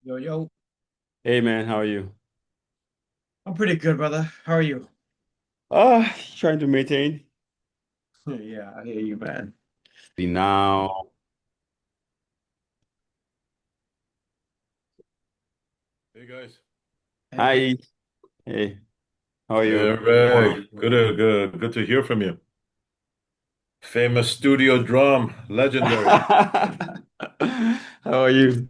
Yo, yo, Hey man, how are you? I'm pretty good, brother. How are you? Trying to maintain Yeah, I hear you, man. the now. Hey guys. Hey, Hi, hey, how are Hey you? Ray. Good to hear from you. Famous studio drum, legendary. How are you?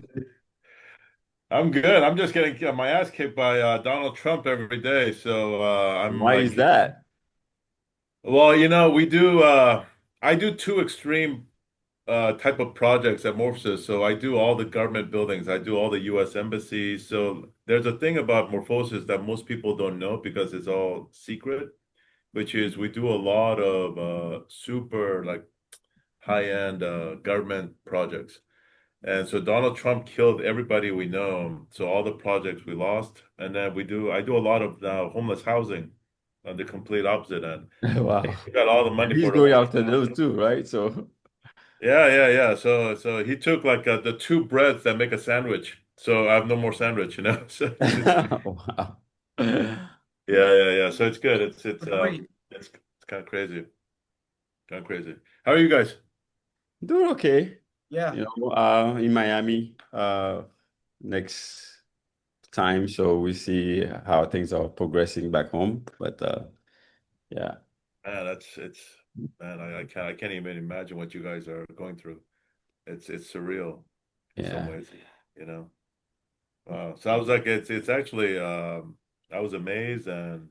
I'm good. I'm just getting my ass kicked by Donald Trump every day. So I'm Why is like, that? well, we do. I do two extreme type of projects at Morphosis. So I do all the government buildings. I do all the U.S. embassies. So there's a thing about Morphosis that most people don't know because it's all secret, which is we do a lot of super like high-end government projects. And so Donald Trump killed everybody we know. So all the projects we lost. And then I do a lot of now homeless housing on the complete opposite end. Wow. He got all the And money he's for the going homeless after those housing. too, right? So, Yeah. So he took like the two breads that make a sandwich. So I have no more sandwich. So it's wow. yeah. So it's good. wait. It's kind of crazy. Kind of crazy. How are you guys? Doing okay. Yeah, In Miami, next time, so we see how things are progressing back home. But yeah, Man, it's man, I can't even imagine what you guys are going through. It's surreal in some yeah. ways, you know. So I was like, it's actually I was amazed and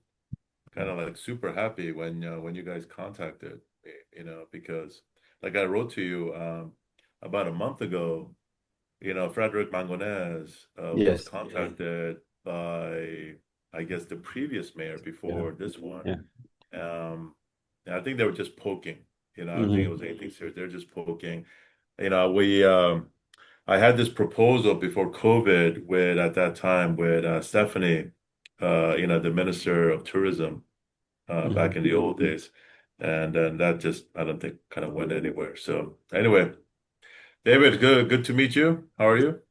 kind of like super happy when you guys contacted me, because like I wrote to you about a month ago, Frederick Mangonez was Yes. contacted by I guess the previous mayor Yeah. before this one. Yeah. And I think they were just poking. I don't think it Hmm. was anything serious. They're just poking. We I had this proposal before COVID with at that time with Stephanie, the Minister of Tourism back Hmm. in the old days. And then that just I don't think kind of went anywhere. So anyway, David, good to meet you. How are you?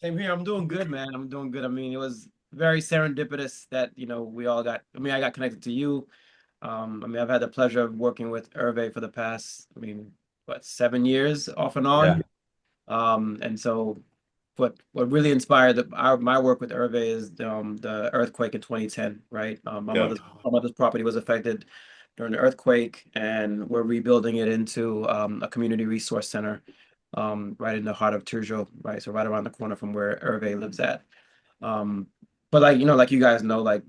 same here. I'm doing good, man. I'm doing good. I mean, it was very serendipitous that, we all got, I got connected to you. I've had the pleasure of working with Hervé for the past, what, 7 years off and Yeah. on. And so what really inspired my work with Hervé is the earthquake in 2010, right? Yeah. My mother's property was affected during the earthquake, and we're rebuilding it into a community resource center right in the heart of Turgeon, right? So right around the corner from where Hervé lives at. Um, but like you guys know, like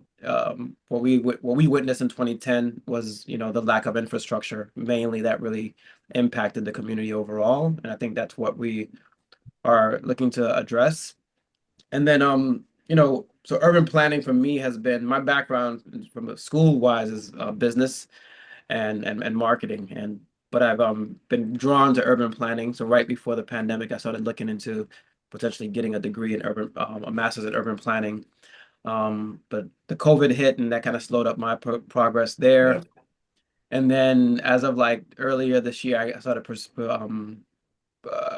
what we witnessed in 2010 was, the lack of infrastructure, mainly that really impacted the community overall. And I think that's what we are looking to address. And then so urban planning for me has been my background from school wise is business and marketing, and but I've been drawn to urban planning. So right before the pandemic, I started looking into potentially getting a degree in a master's in urban planning. But the COVID hit, and that kind of slowed up my progress there. Yeah. And then as of like earlier this year, I started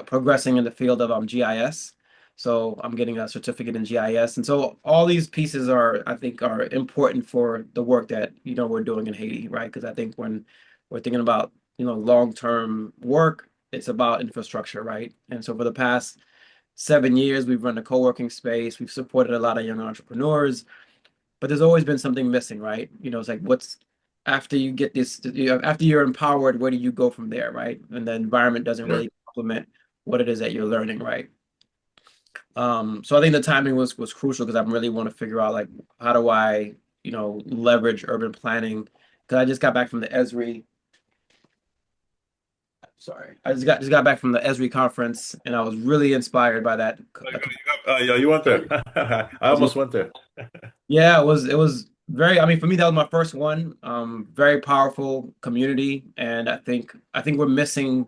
progressing in the field of GIS. So I'm getting a certificate in GIS. And so all these pieces I think, are important for the work that, we're doing in Haiti, right? Because I think when we're thinking about, long-term work, it's about infrastructure, right? And so for the past 7 years, we've run a co-working space. We've supported a lot of young entrepreneurs, but there's always been something missing, right? It's like what's after you get this, after you're empowered, where do you go from there, right? And the environment doesn't Yeah. really complement what it is that you're learning, right? So I think the timing was crucial because I really want to figure out like how do I, leverage urban planning? Because I just got back from the Esri. Sorry, I just got back from the Esri conference, and I was really inspired by that. Yeah, you went there. I almost went there. Yeah, it was very, for me that was my first one. Very powerful community, and I think we're missing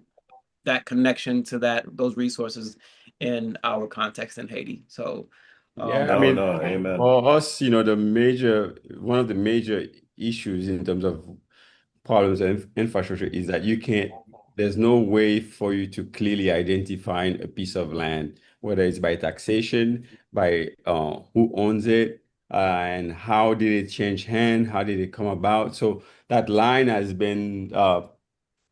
that connection to those resources in our context in Haiti. So, Yeah, I No, mean, no, amen. for us, one of the major issues in terms of problems and infrastructure is that you can't there's no way for you to clearly identify a piece of land, whether it's by taxation, by who owns it, and how did it change hand, how did it come about. So that line has been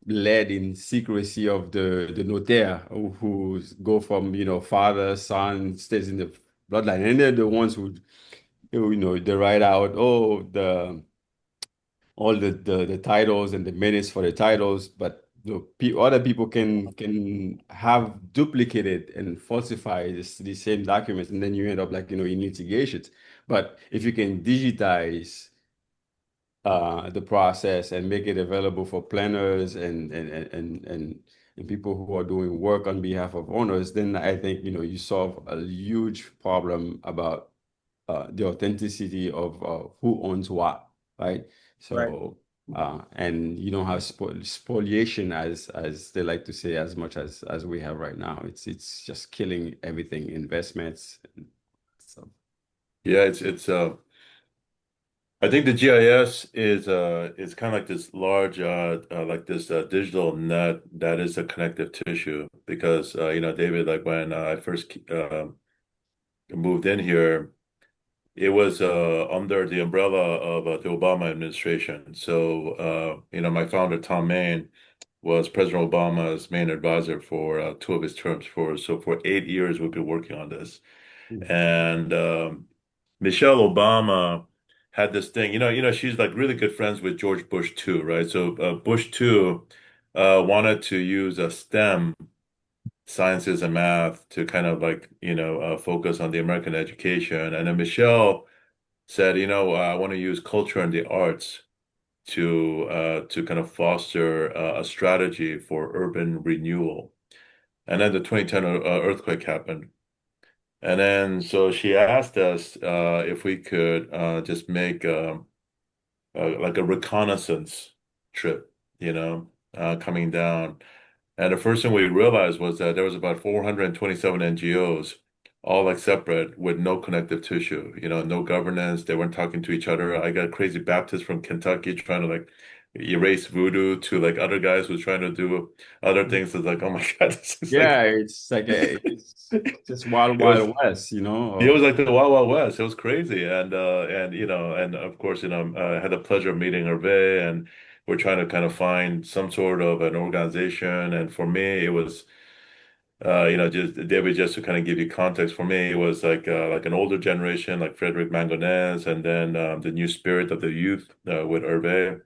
led in secrecy of the notaire who go from, father, son, stays in the bloodline. And they're the ones who they write out, oh, all the titles and the minutes for the titles, but other people can have duplicated and falsify the same documents, and then you end up like in litigations. But if you can digitize the process and make it available for planners and people who are doing work on behalf of owners, then I think you solve a huge problem about the authenticity of who owns what, right? Right. So and you don't have spoliation as they like to say as much as we have right now. It's just killing everything, investments. So Yeah, it's I think the GIS is kind of like this large like this digital net that is a connective tissue because David, like when I first moved in here, it was under the umbrella of the Obama administration. So my founder Tom Main was President Obama's main advisor for two of his terms. For 8 years we've been working on this. mm, And Michelle Obama had this thing, she's like really good friends with George Bush too, right? So Bush too wanted to use a STEM, sciences and math, to kind of like, focus on the American education. And then Michelle said, I want to use culture and the arts to kind of foster a strategy for urban renewal. And then the 2010 earthquake happened. And then so she asked us if we could just make like a reconnaissance trip, coming down. And the first thing we realized was that there was about 427 NGOs, all like separate with no connective tissue, no governance. They weren't talking to each other. I got crazy Baptists from Kentucky trying to like erase voodoo to like other guys who's trying to do other things. It's like, oh my God, this is like yeah, it's like it's just wild, it was wild west, it was like the Wild Wild West. It was crazy, and of course, I had the pleasure of meeting Hervé, and we're trying to kind of find some sort of an organization. And for me, it was, just David, just to kind of give you context. For me, it was like an older generation, like Frederick Mangonès, and then the new spirit of the youth with Hervé,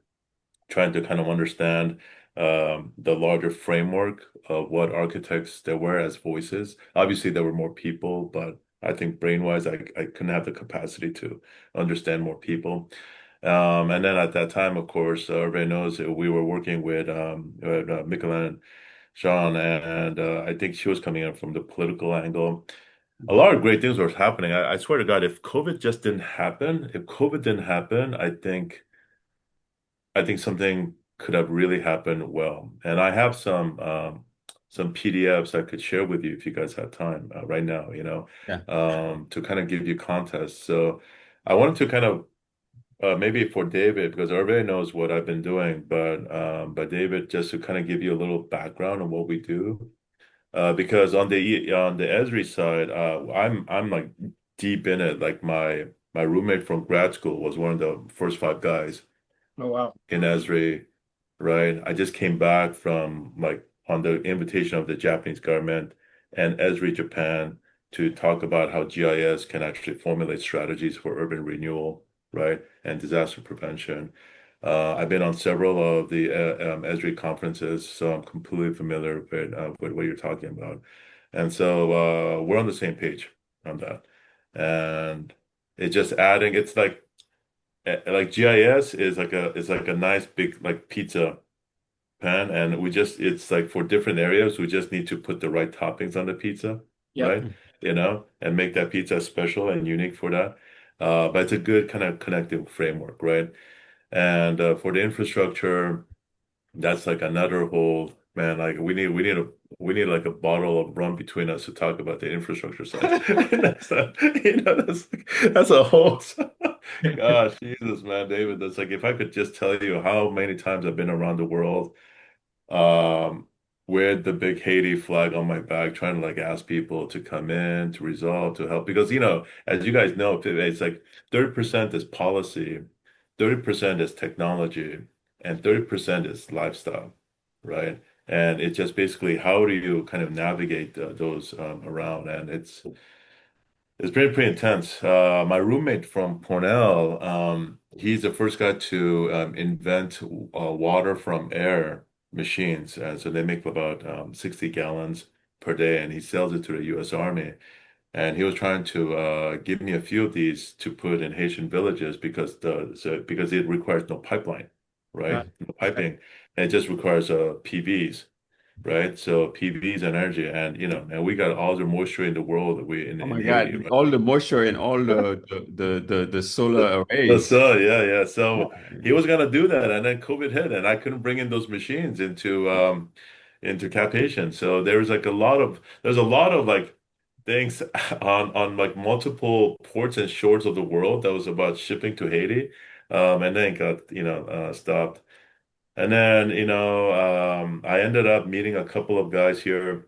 trying to kind of understand the larger framework of what architects there were as voices. Obviously, there were more people, but I think brain-wise, I couldn't have the capacity to understand more people. And then at that time, of course, everybody knows that we were working with Micheline Jean, and I think she was coming in from the political angle. A lot of great things were happening. I swear to God, if COVID didn't happen, I think something could have really happened well. And I have some PDFs I could share with you if you guys have time right now, yeah. to kind of give you context. So I wanted to kind of maybe for David, because everybody knows what I've been doing, but David, just to kind of give you a little background on what we do. Because on the Esri side, I'm like deep in it. Like my roommate from grad school was one of the first five guys Oh, wow. in Esri, right? I just came back from like on the invitation of the Japanese government and Esri Japan to talk about how GIS can actually formulate strategies for urban renewal, right? And disaster prevention. I've been on several of the Esri conferences, so I'm completely familiar with what you're talking about. And so we're on the same page on that. And it's just adding, it's like GIS is like a nice big like pizza pan, and it's like for different areas, we just need to put the right toppings on the pizza, Yep. right? And make that pizza special and unique for that. But it's a good kind of connective framework, right? And for the infrastructure, that's like another whole man. Like we need like a bottle of rum between us to talk about the infrastructure side. That's a whole. Gosh, Jesus, man, David. That's like if I could just tell you how many times I've been around the world, with the big Haiti flag on my back, trying to like ask people to come in, to resolve, to help. Because, as you guys know, it's like 30% is policy, 30% is technology, and 30% is lifestyle, right? And it's just basically how do you kind of navigate those around? And it's pretty intense. My roommate from Cornell, he's the first guy to invent water from air machines. And so they make about 60 gallons per day, and he sells it to the U.S. Army. And he was trying to give me a few of these to put in Haitian villages because it requires no pipeline, Uh, right? No piping. And it just requires PVs, right? So PVs and energy, and we got all the moisture in the world Oh in my Haiti, God, right? all the moisture and all the solar arrays. So yeah, yeah. So he Yeah. was gonna do that, and then COVID hit, and I couldn't bring in those machines into Cap Haitian. So there's a lot of like things on like multiple ports and shores of the world that was about shipping to Haiti, and then got stopped. And then I ended up meeting a couple of guys here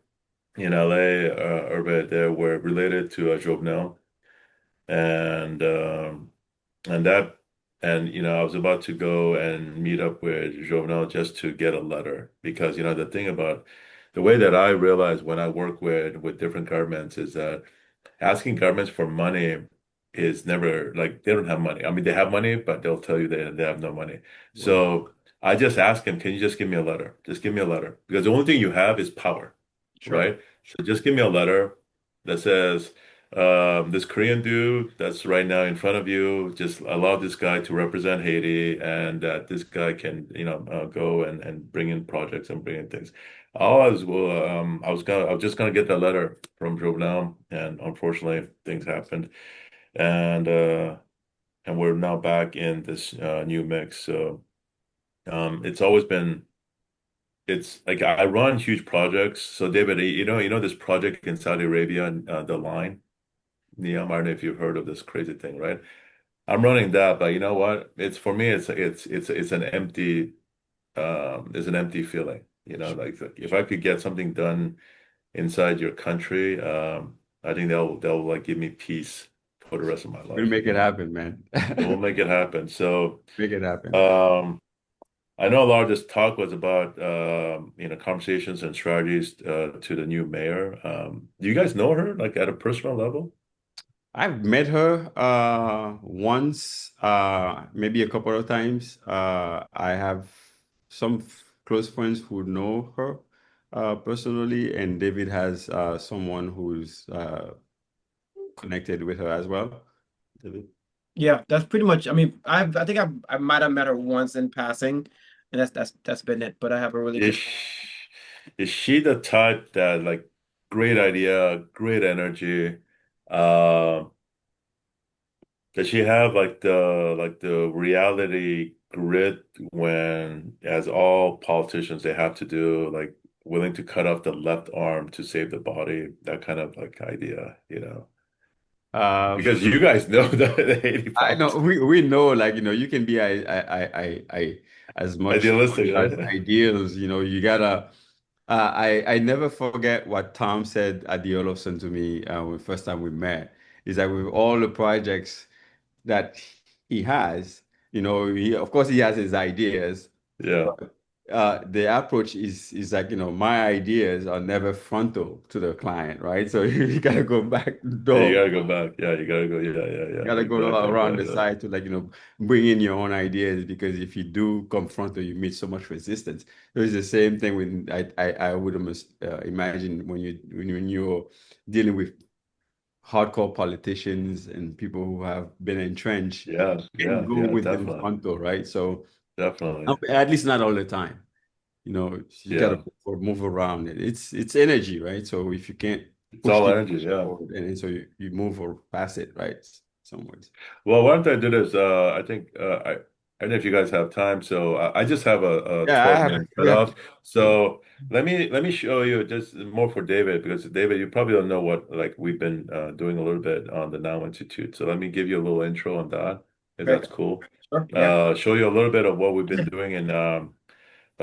in LA, or they were related to Jovenel, and and that, I was about to go and meet up with Jovenel just to get a letter because, the thing about the way that I realize when I work with different governments is that asking governments for money is never like they don't have money. I mean, they have money, but they'll tell you they have no money. Right. So I just ask him, can you just give me a letter? Just give me a letter because the only thing you have is power, sure. right? So just give me a letter that says, this Korean dude that's right now in front of you, just allow this guy to represent Haiti, and that this guy can, go and bring in projects and bring in things. I was just gonna get that letter from Jovenel, and unfortunately, things happened, and uh, and we're now back in this new mix. So it's always been. It's like I run huge projects. So David, you know this project in Saudi Arabia, the line. Neom, I don't know if you've heard of this crazy thing, right? I'm running that, but you know what? It's for me, it's an empty it's an empty feeling. Like if I could get something done inside your country, I think they'll like give me peace for the rest of my We'll life. make it happen, man. We'll make it happen. So Make it happen. um I know a lot of this talk was about conversations and strategies to the new mayor. Do you guys know her like at a personal level? I've met her once, maybe a couple of times. I have some close friends who know her personally, and David has someone who's connected with her as well. David? Yeah, that's pretty much. I mean, I think I might have met her once in passing, and that's been it. But I have a really Is good. she the type that like great idea, great energy? Um, does she have like the reality grit when, as all politicians, they have to do like willing to cut off the left arm to save the body? That kind of like idea, Uh, because you guys know the Haiti I know politics. we know, like, you can be as much Idealistic, as right? ideals, you gotta I never forget what Tom said at the Olofsen to me when the first time we met. Is that with all the projects that he has, he of course he has his ideas, Yeah. the approach is like, my ideas are never frontal to the client, right? So you gotta go back Yeah, you door. gotta go back. Yeah, you gotta go. Yeah, yeah, You yeah. gotta go Exactly, around the exactly. side to, like, bring in your own ideas, because if you do confront or you meet so much resistance, it's the same thing when I would almost imagine when you're dealing with hardcore politicians and people who have been entrenched, Yeah, you can yeah, go yeah, with them definitely. frontal, right? So Definitely. at least not all the time. You gotta Yeah. move around it. It's energy, right? So if you can't It's push all the energy, yeah. forward, and so you move or pass it, right? Some ways. Well, why don't I do this? I think I don't know if you guys have time. So I just have a Yeah, I 12 have. minute We have. cutoff. So let me show you just more for David because David, you probably don't know what like we've been doing a little bit on the Now Institute. So let me give you a little intro on that, if Great. that's cool. Sure. Yeah. Show you a little bit of what we've been doing in the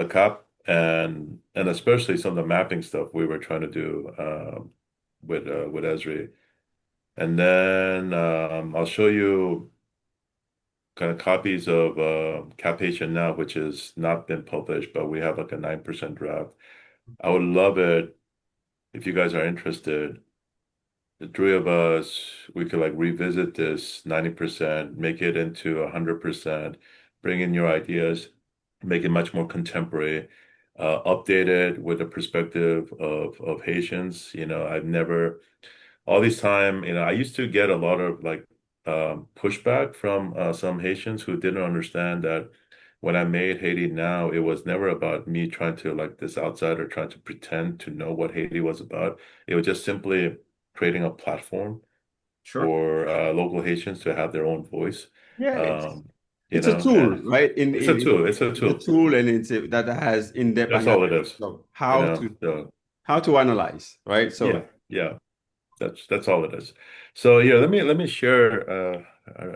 CAP and especially some of the mapping stuff we were trying to do with Esri. And then I'll show you kind of copies of Cap-Patient Now, which has not been published, but we have like a 9% draft. I would love it if you guys are interested. The three of us, we could like revisit this 90%, make it into 100%, bring in your ideas, make it much more contemporary, update it with the perspective of Haitians. I've never all this time, I used to get a lot of like pushback from some Haitians who didn't understand that when I made Haiti Now, it was never about me trying to like this outsider trying to pretend to know what Haiti was about. It was just simply creating a platform Sure. for local Haitians to have their own voice. Yeah, Um, it's a tool, and right? it's a tool. It's a It's a tool. tool, and that has in-depth That's all analysis it is. of So how to analyze, right? yeah, So yeah. That's all it is. So yeah, let me share.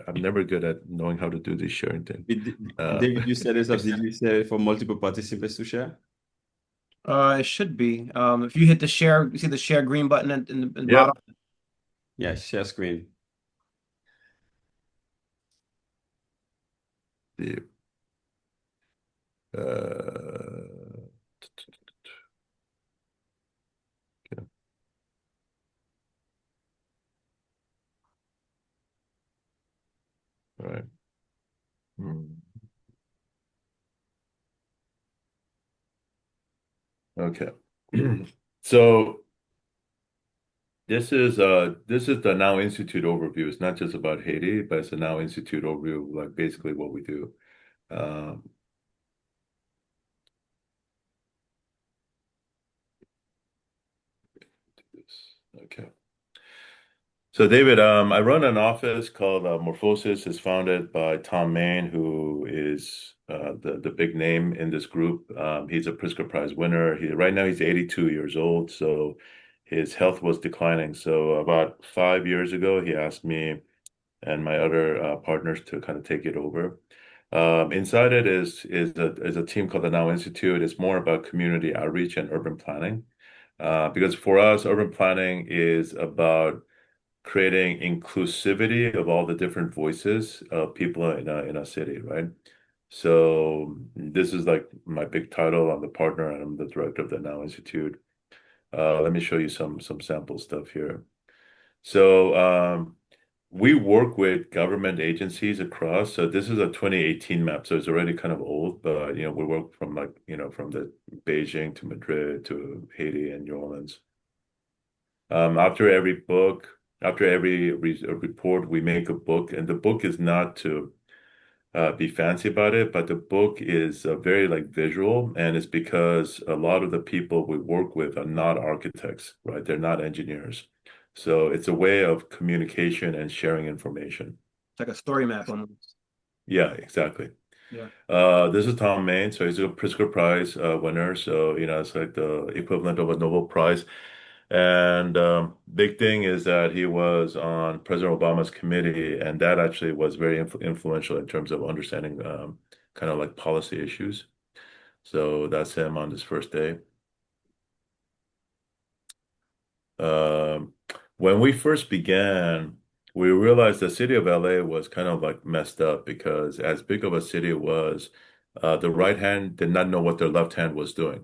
I'm never good at knowing how to do this sharing thing. Uh, David, you set this up. Did you set it for multiple participants to share? It should be. If you hit the share, you see the share green button in the yep. bottom. Yeah, share screen. The, uh, okay, all right. Hmm. Okay. So this is the Now Institute overview. It's not just about Haiti, but it's the Now Institute overview, like basically what we do. Um, okay. So David, I run an office called Morphosis. It's founded by Tom Main, who is the big name in this group. He's a Pritzker Prize winner. Right now he's 82 years old, so his health was declining. So about 5 years ago, he asked me and my other partners to kind of take it over. Inside it is a team called the Now Institute. It's more about community outreach and urban planning, because for us, urban planning is about creating inclusivity of all the different voices of people in a city, right? So this is like my big title. I'm the partner and I'm the director of the Now Institute. Let me show you some sample stuff here. So we work with government agencies across. So this is a 2018 map, so it's already kind of old, but we work from like from the Beijing to Madrid to Haiti and New Orleans. After every book, after every report, we make a book, and the book is not to be fancy about it, but the book is very like visual, and it's because a lot of the people we work with are not architects, right? They're not engineers. So it's a way of communication and sharing information. It's like a story map almost. Yeah, exactly. Yeah. This is Tom Main, so he's a Pritzker Prize winner. So, it's like the equivalent of a Nobel Prize. And big thing is that he was on President Obama's committee, and that actually was very influential in terms of understanding kind of like policy issues. So that's him on his first day. Um, when we first began, we realized the city of LA was kind of like messed up because as big of a city it was, the right hand did not know what their left hand was doing.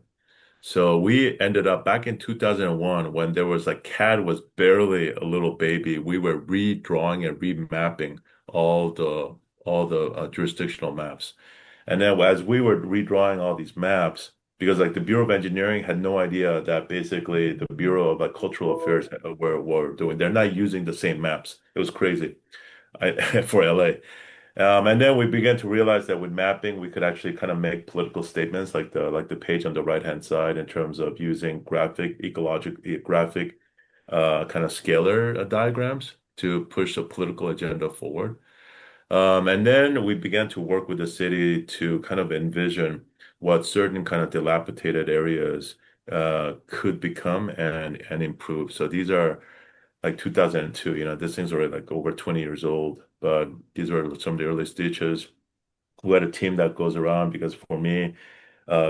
So we ended up back in 2001 when there was like CAD was barely a little baby. We were redrawing and remapping all the jurisdictional maps. And then as we were redrawing all these maps, because like the Bureau of Engineering had no idea that basically the Bureau of like Cultural Affairs were doing. They're not using the same maps. It was crazy for LA. And then we began to realize that with mapping, we could actually kind of make political statements like the page on the right-hand side in terms of using graphic kind of scalar diagrams to push the political agenda forward. And then we began to work with the city to kind of envision what certain kind of dilapidated areas could become and improve. So these are like 2002, this thing's already like over 20 years old, but these were some of the early stitches. We had a team that goes around because for me,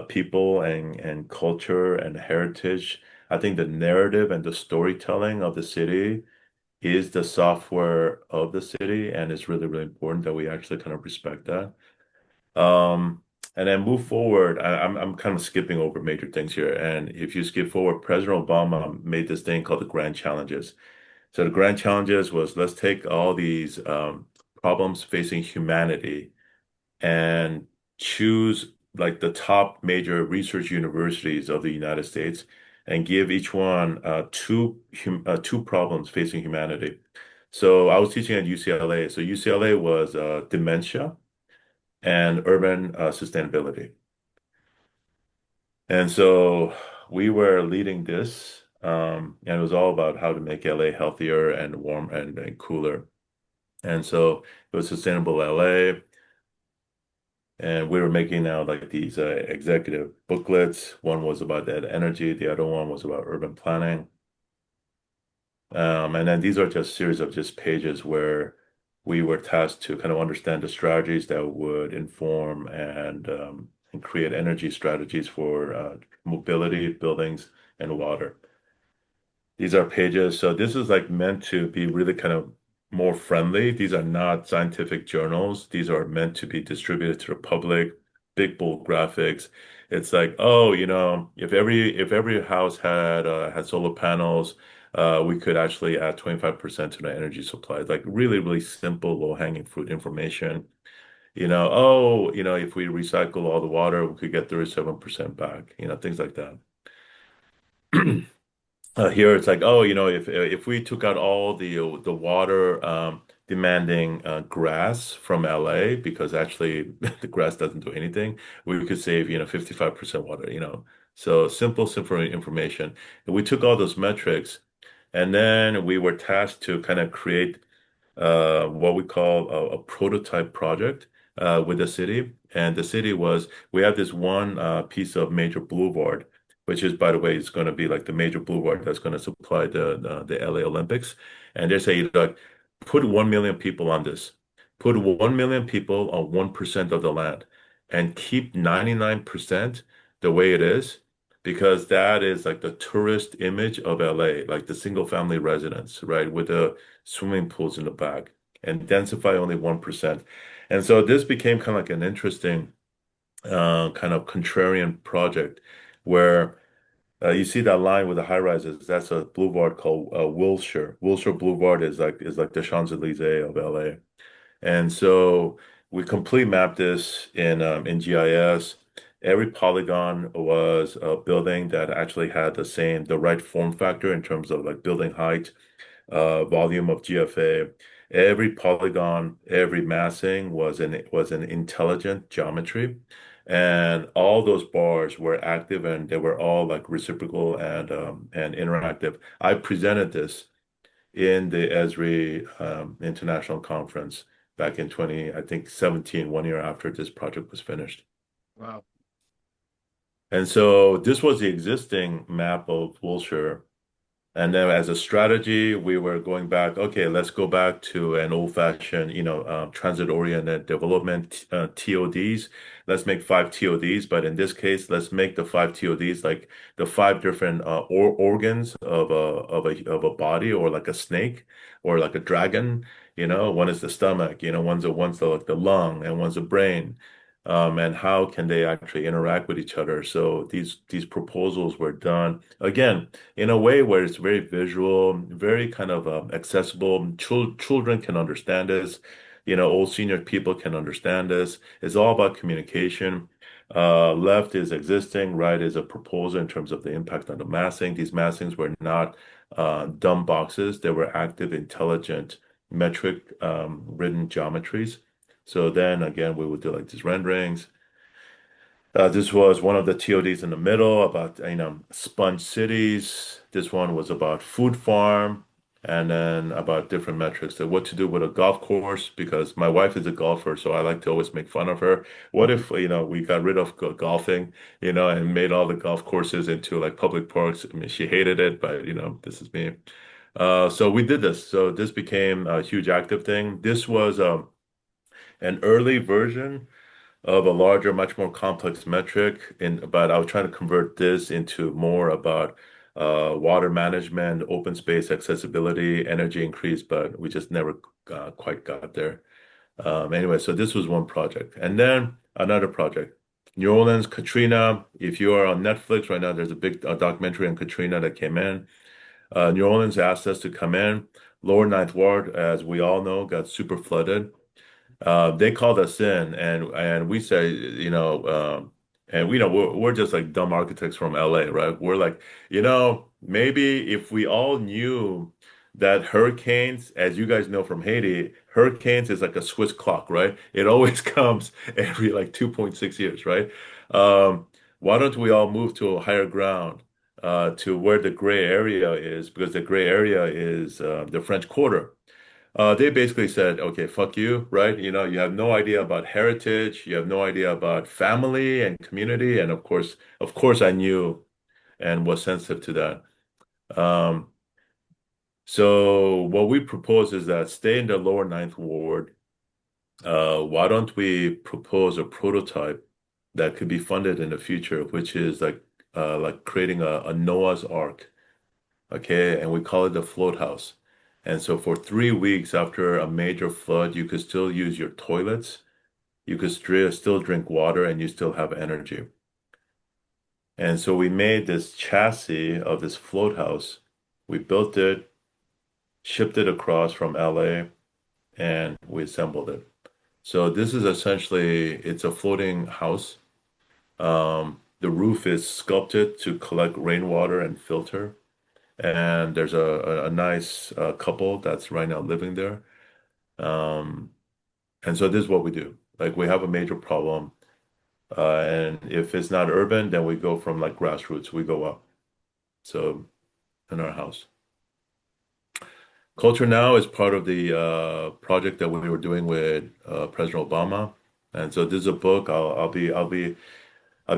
people and culture and heritage. I think the narrative and the storytelling of the city is the software of the city, and it's really, really important that we actually kind of respect that. Um, and then move forward. I'm kind of skipping over major things here. And if you skip forward, President Obama made this thing called the Grand Challenges. So the Grand Challenges was let's take all these problems facing humanity and choose like the top major research universities of the United States and give each one two problems facing humanity. So I was teaching at UCLA. So UCLA was dementia and urban sustainability. And so we were leading this, and it was all about how to make LA healthier and warm and cooler. And so it was Sustainable LA. And we were making now like these executive booklets. One was about that energy, the other one was about urban planning. And then these are just series of just pages where we were tasked to kind of understand the strategies that would inform and create energy strategies for mobility, buildings, and water. These are pages. So this is like meant to be really kind of more friendly. These are not scientific journals. These are meant to be distributed to the public, big bold graphics. It's like, oh, if every house had solar panels, we could actually add 25% to the energy supply. Like really, really simple, low-hanging fruit information. If we recycle all the water, we could get 37% back, things like that. Here it's like, oh, if we took out all the water demanding grass from LA, because actually the grass doesn't do anything, we could save 55% water. So simple information. And we took all those metrics, and then we were tasked to kind of create what we call a prototype project with the city. And the city was, we have this one piece of major boulevard, which is, by the way, is going to be like the major boulevard that's going to supply the LA Olympics. And they say, like, put 1 million people on this, put 1 million people on 1% of the land, and keep 99% the way it is. Because that is like the tourist image of LA, like the single family residence, right? With the swimming pools in the back and densify only 1%. And so this became kind of like an interesting kind of contrarian project where you see that line with the high rises. That's a boulevard called Wilshire. Wilshire Boulevard is like the Champs-Élysées of LA. And so we complete mapped this in GIS. Every polygon was a building that actually had the right form factor in terms of like building height, volume of GFA. Every polygon, every massing was an intelligent geometry, and all those bars were active and they were all like reciprocal and interactive. I presented this in the Esri International Conference back in 20, I think 17, 1 year after this project was finished. Wow. And so this was the existing map of Wilshire. And then as a strategy, we were going back, okay, let's go back to an old-fashioned, transit-oriented development, TODs. Let's make 5 TODs, but in this case, let's make the 5 TODs like the 5 different or organs of a body, or like a snake, or like a dragon. One is the stomach, one's the lung, and one's the brain. And how can they actually interact with each other? So these proposals were done again in a way where it's very visual, very kind of accessible. Children can understand this. Old senior people can understand this. It's all about communication. Left is existing, right is a proposal in terms of the impact on the massing. These massings were not dumb boxes. They were active, intelligent, metric written geometries. So then again, we would do like these renderings. This was one of the TODs in the middle about, sponge cities. This one was about food farm, and then about different metrics, that what to do with a golf course, because my wife is a golfer, so I like to always make fun of her. What if, we got rid of golfing, and made all the golf courses into like public parks? I mean, she hated it, but this is me. So we did this. So this became a huge active thing. This was an early version of a larger, much more complex metric. But I was trying to convert this into more about water management, open space accessibility, energy increase, but we just never quite got there. Anyway, so this was one project. And then another project. New Orleans, Katrina. If you are on Netflix right now, there's a big documentary on Katrina that came in. New Orleans asked us to come in. Lower Ninth Ward, as we all know, got super flooded. They called us in, and we say, and we know we're just like dumb architects from LA, right? We're like, maybe if we all knew that hurricanes, as you guys know from Haiti, hurricanes is like a Swiss clock, right? It always comes every like 2.6 years, right? Um, why don't we all move to a higher ground, to where the gray area is, because the gray area is the French Quarter. They basically said, okay, fuck you, right? You have no idea about heritage, you have no idea about family and community, and of course, I knew and was sensitive to that. So what we propose is that stay in the lower ninth ward. Why don't we propose a prototype that could be funded in the future, which is like creating a Noah's Ark, okay? And we call it the float house. And so for 3 weeks after a major flood, you could still use your toilets, you could still drink water, and you still have energy. And so we made this chassis of this float house. We built it, shipped it across from LA, and we assembled it. So this is essentially, it's a floating house. The roof is sculpted to collect rainwater and filter. And there's a nice couple that's right now living there. Um, and so this is what we do. Like we have a major problem, and if it's not urban, then we go from like grassroots, we go up. So in our house, Culture Now is part of the project that we were doing with President Obama, and so this is a book. I'll be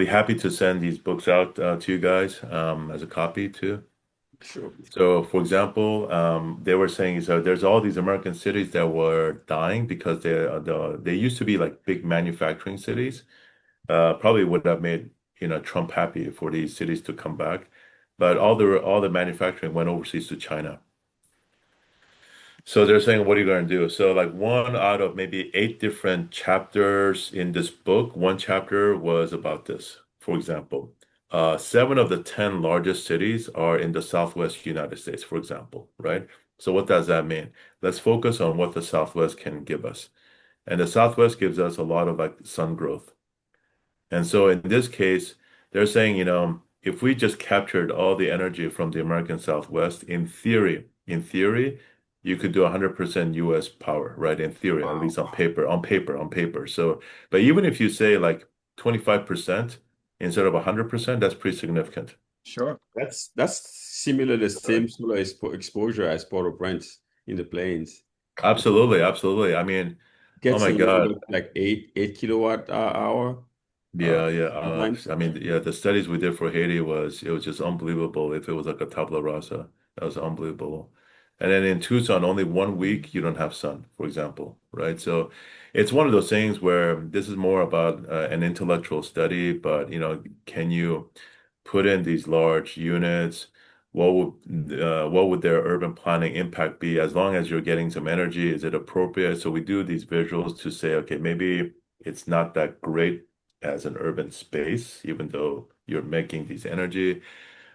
happy to send these books out to you guys as a copy too. Sure. So, for example, they were saying so there's all these American cities that were dying because they used to be like big manufacturing cities. Probably would have made Trump happy for these cities to come back, but all the manufacturing went overseas to China. So they're saying, what are you going to do? So like one out of maybe eight different chapters in this book, one chapter was about this. For example, seven of the 10 largest cities are in the Southwest United States, for example, right? So what does that mean? Let's focus on what the Southwest can give us. And the Southwest gives us a lot of like sun growth. And so in this case, they're saying, if we just captured all the energy from the American Southwest, in theory, you could do 100% US power, right? In theory, at Wow. least on paper. So, but even if you say like 25% instead of 100%, that's pretty significant. Sure. That's similar the same solar exposure as Port-au-Prince in the plains. Absolutely, absolutely. I mean, oh Gets my a load God. of like eight kilowatt hour Yeah, yeah. sometimes. I mean, yeah, the studies we did for Haiti it was just unbelievable. If it was like a tabula rasa, that was unbelievable. And then in Tucson, only 1 week you don't have sun, for example, right? So it's one of those things where this is more about an intellectual study, but can you put in these large units? What would their urban planning impact be? As long as you're getting some energy, is it appropriate? So we do these visuals to say, okay, maybe it's not that great as an urban space, even though you're making these energy.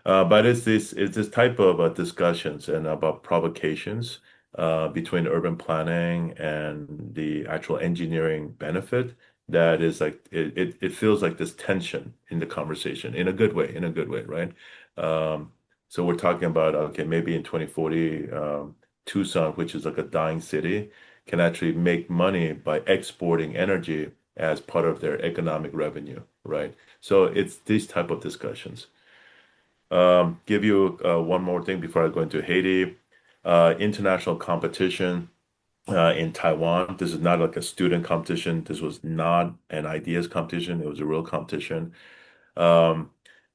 But it's this type of discussions and about provocations between urban planning and the actual engineering benefit that is like it feels like this tension in the conversation in a good way, right? Um, so we're talking about okay, maybe in 2040, Tucson, which is like a dying city, can actually make money by exporting energy as part of their economic revenue, right? So it's these type of discussions. Give you one more thing before I go into Haiti. International competition in Taiwan. This is not like a student competition. This was not an ideas competition. It was a real competition. Um,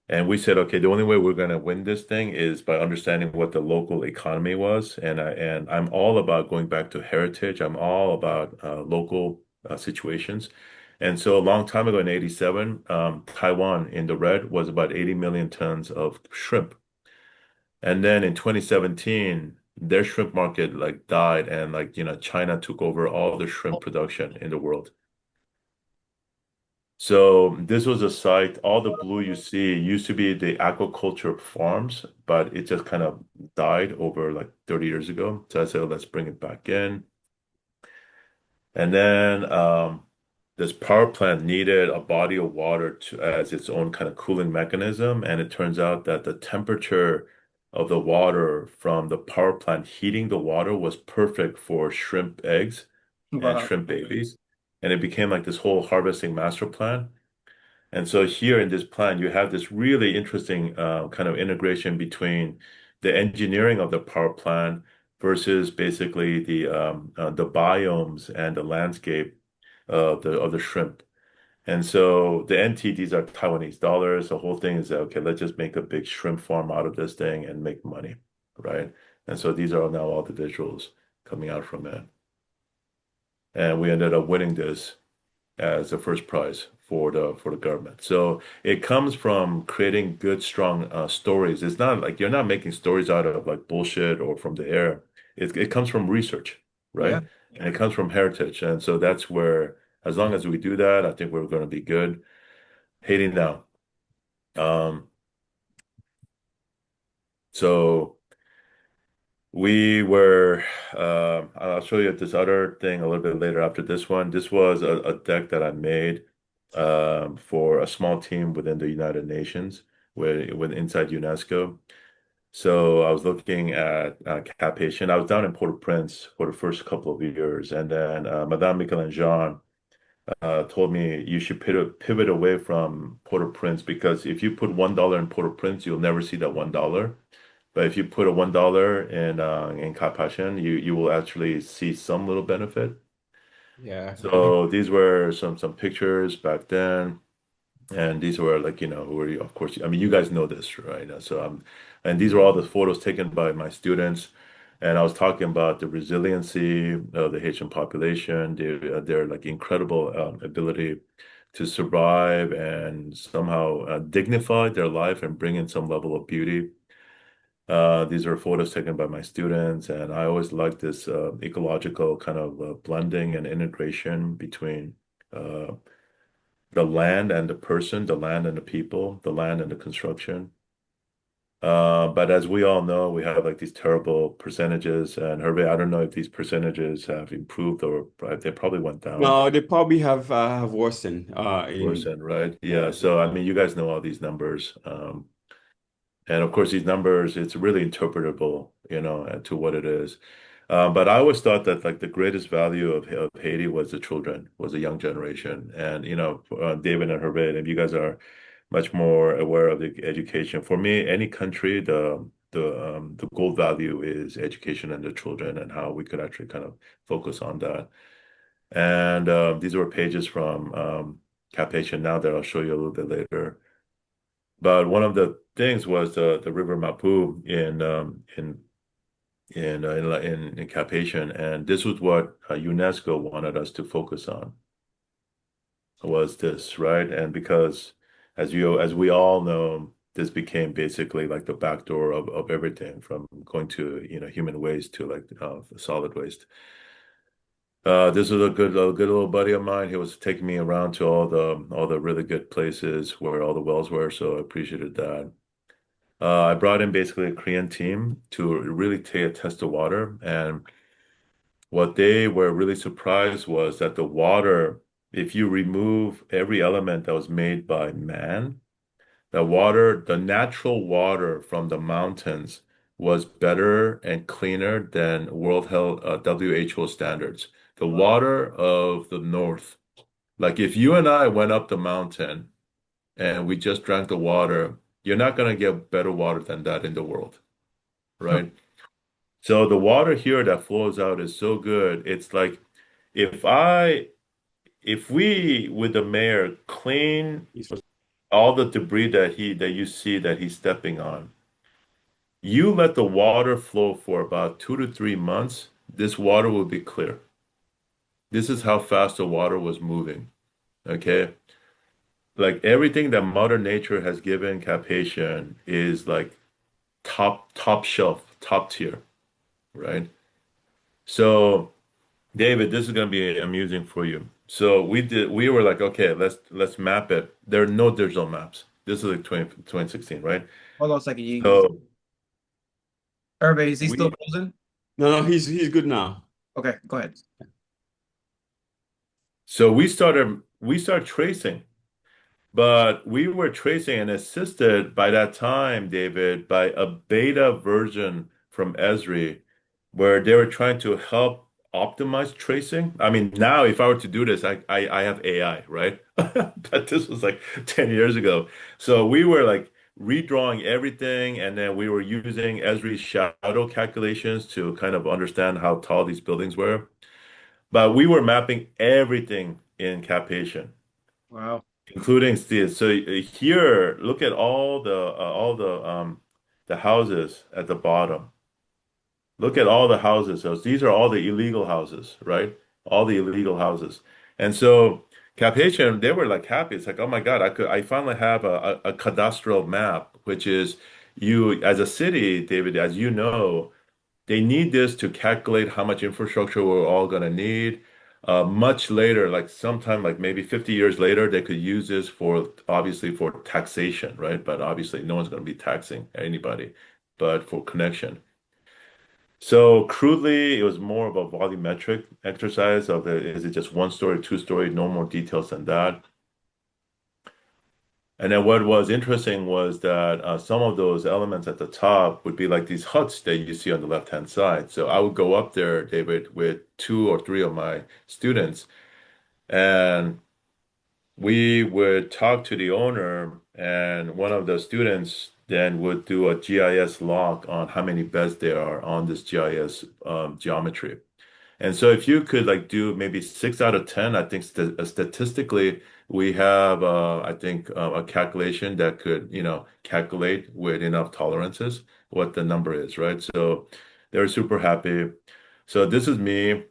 and we said, okay, the only way we're going to win this thing is by understanding what the local economy was. And I'm all about going back to heritage. I'm all about local situations. And so a long time ago in 87, Taiwan in the red was about 80 million tons of shrimp. And then in 2017, their shrimp market like died and like, China took over all the shrimp production in the world. So this was a site, all the blue you see used to be the aquaculture farms, but it just kind of died over like 30 years ago. So I said, let's bring it back in. And then this power plant needed a body of water to as its own kind of cooling mechanism. And it turns out that the temperature of the water from the power plant heating the water was perfect for shrimp eggs and Wow. shrimp babies. And it became like this whole harvesting master plan. And so here in this plan, you have this really interesting kind of integration between the engineering of the power plant versus basically the biomes and the landscape of the shrimp. And so the NTDs are Taiwanese dollars. The whole thing is that, okay, let's just make a big shrimp farm out of this thing and make money, right? And so these are now all the visuals coming out from it. And we ended up winning this as the first prize for the government. So it comes from creating good, strong stories. It's not like you're not making stories out of like bullshit or from the air. It comes from research, Yeah. right? And it comes from heritage. And so that's where, as long as we do that, I think we're going to be good. Haiti now. Um, so we were, I'll show you this other thing a little bit later after this one. This was a deck that I made for a small team within the United Nations with inside UNESCO. So I was looking at Cap Haitien. I was down in Port-au-Prince for the first couple of years, and then Madame Michel-Jean told me you should pivot away from Port-au-Prince because if you put $1 in Port-au-Prince, you'll never see that $1. But if you put a $1 in Cap Haitien, you will actually see some little benefit. Yeah. So these were some pictures back then. And these were like, where of course, I mean, you guys know this, right? So, and these were all the photos taken by my students. And I was talking about the resiliency of the Haitian population, their like incredible ability to survive and somehow dignify their life and bring in some level of beauty. These are photos taken by my students, and I always like this ecological kind of blending and integration between uh, the land and the person, the land and the people, the land and the construction. But as we all know, we have like these terrible percentages. And Hervé, I don't know if these percentages have improved or they probably went down, No, they probably have worsened in worsened, right? Yeah. yeah. So, I mean, you guys know all these numbers. And of course, these numbers, it's really interpretable, to what it is. But I always thought that like the greatest value of Haiti was the children, was the young generation. And, David and Hervé, if you guys are much more aware of the education. For me, any country, the gold value is education and the children and how we could actually kind of focus on that. And these were pages from Cap Haitien now that I'll show you a little bit later. But one of the things was the River Mapu in Cap Haitien, and this was what UNESCO wanted us to focus on was this, right? And because as we all know, this became basically like the back door of everything from going to human waste to like solid waste. This was a good little buddy of mine. He was taking me around to all the really good places where all the wells were, so I appreciated that. I brought in basically a Korean team to really take a test of water, and what they were really surprised was that the water, if you remove every element that was made by man, the natural water from the mountains was better and cleaner than World Health WHO standards. The water of the north, like if you and I went up the mountain and we just drank the water, you're not going to get better water than that in the world, right? So the water here that flows out is so good. It's like if I if we with the mayor clean all the debris that you see that he's stepping on, you let the water flow for about 2 to 3 months, this water will be clear. This is how fast the water was moving. Okay. Like everything that Mother Nature has given Cap-Haitian is like top shelf, top tier, right? So David, this is gonna be amusing for you. So we were like, okay, let's map it. There are no digital maps. This is like 2016, right? Hold on a second. So Hervé, is he still we frozen? No, he's good now. Okay, go ahead. so we started tracing. But we were tracing and assisted by that time, David, by a beta version from Esri, where they were trying to help optimize tracing. I mean, now if I were to do this, I have AI, right? But this was like 10 years ago. So we were like redrawing everything, and then we were using Esri's shadow calculations to kind of understand how tall these buildings were. But we were mapping everything in Cap-Haitian Wow. including steel. So here, look at all the houses at the bottom. Look at all the houses. So these are all the illegal houses, right? All the illegal houses. And so Cap-Haitian, they were like happy. It's like, oh my God, I finally have a cadastral map, which is you as a city, David, as you know. They need this to calculate how much infrastructure we're all going to need. Much later, like sometime like maybe 50 years later, they could use this for obviously for taxation, right? But obviously no one's going to be taxing anybody, but for connection. So crudely, it was more of a volumetric exercise of the, is it just one story, two story, no more details than that. And then what was interesting was that some of those elements at the top would be like these huts that you see on the left-hand side. So I would go up there, David, with two or three of my students, and we would talk to the owner, and one of the students then would do a GIS log on how many beds there are on this GIS geometry. And so if you could like do maybe 6 out of 10, I think statistically we have I think a calculation that could, calculate with enough tolerances what the number is, right? So they're super happy. So this is me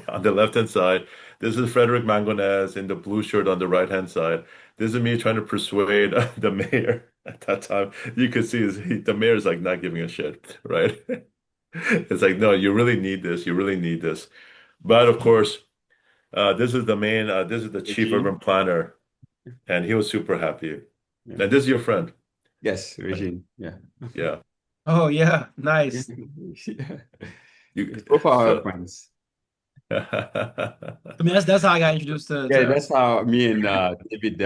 on the left hand side. This is Frederick Mangonez in the blue shirt on the right hand side. This is me trying to persuade the mayor at that time. You could see the mayor's like not giving a shit, right? It's like, no, you really need this. You really need this. But of course, this is the chief urban Regine? planner, and he was super happy. Yeah. And this is your friend. Yes, Regine. Yeah. Yeah. Oh yeah, Yeah. nice. You, It's both our so, friends. I mean, that's how I got introduced Yeah, to. that's how me and David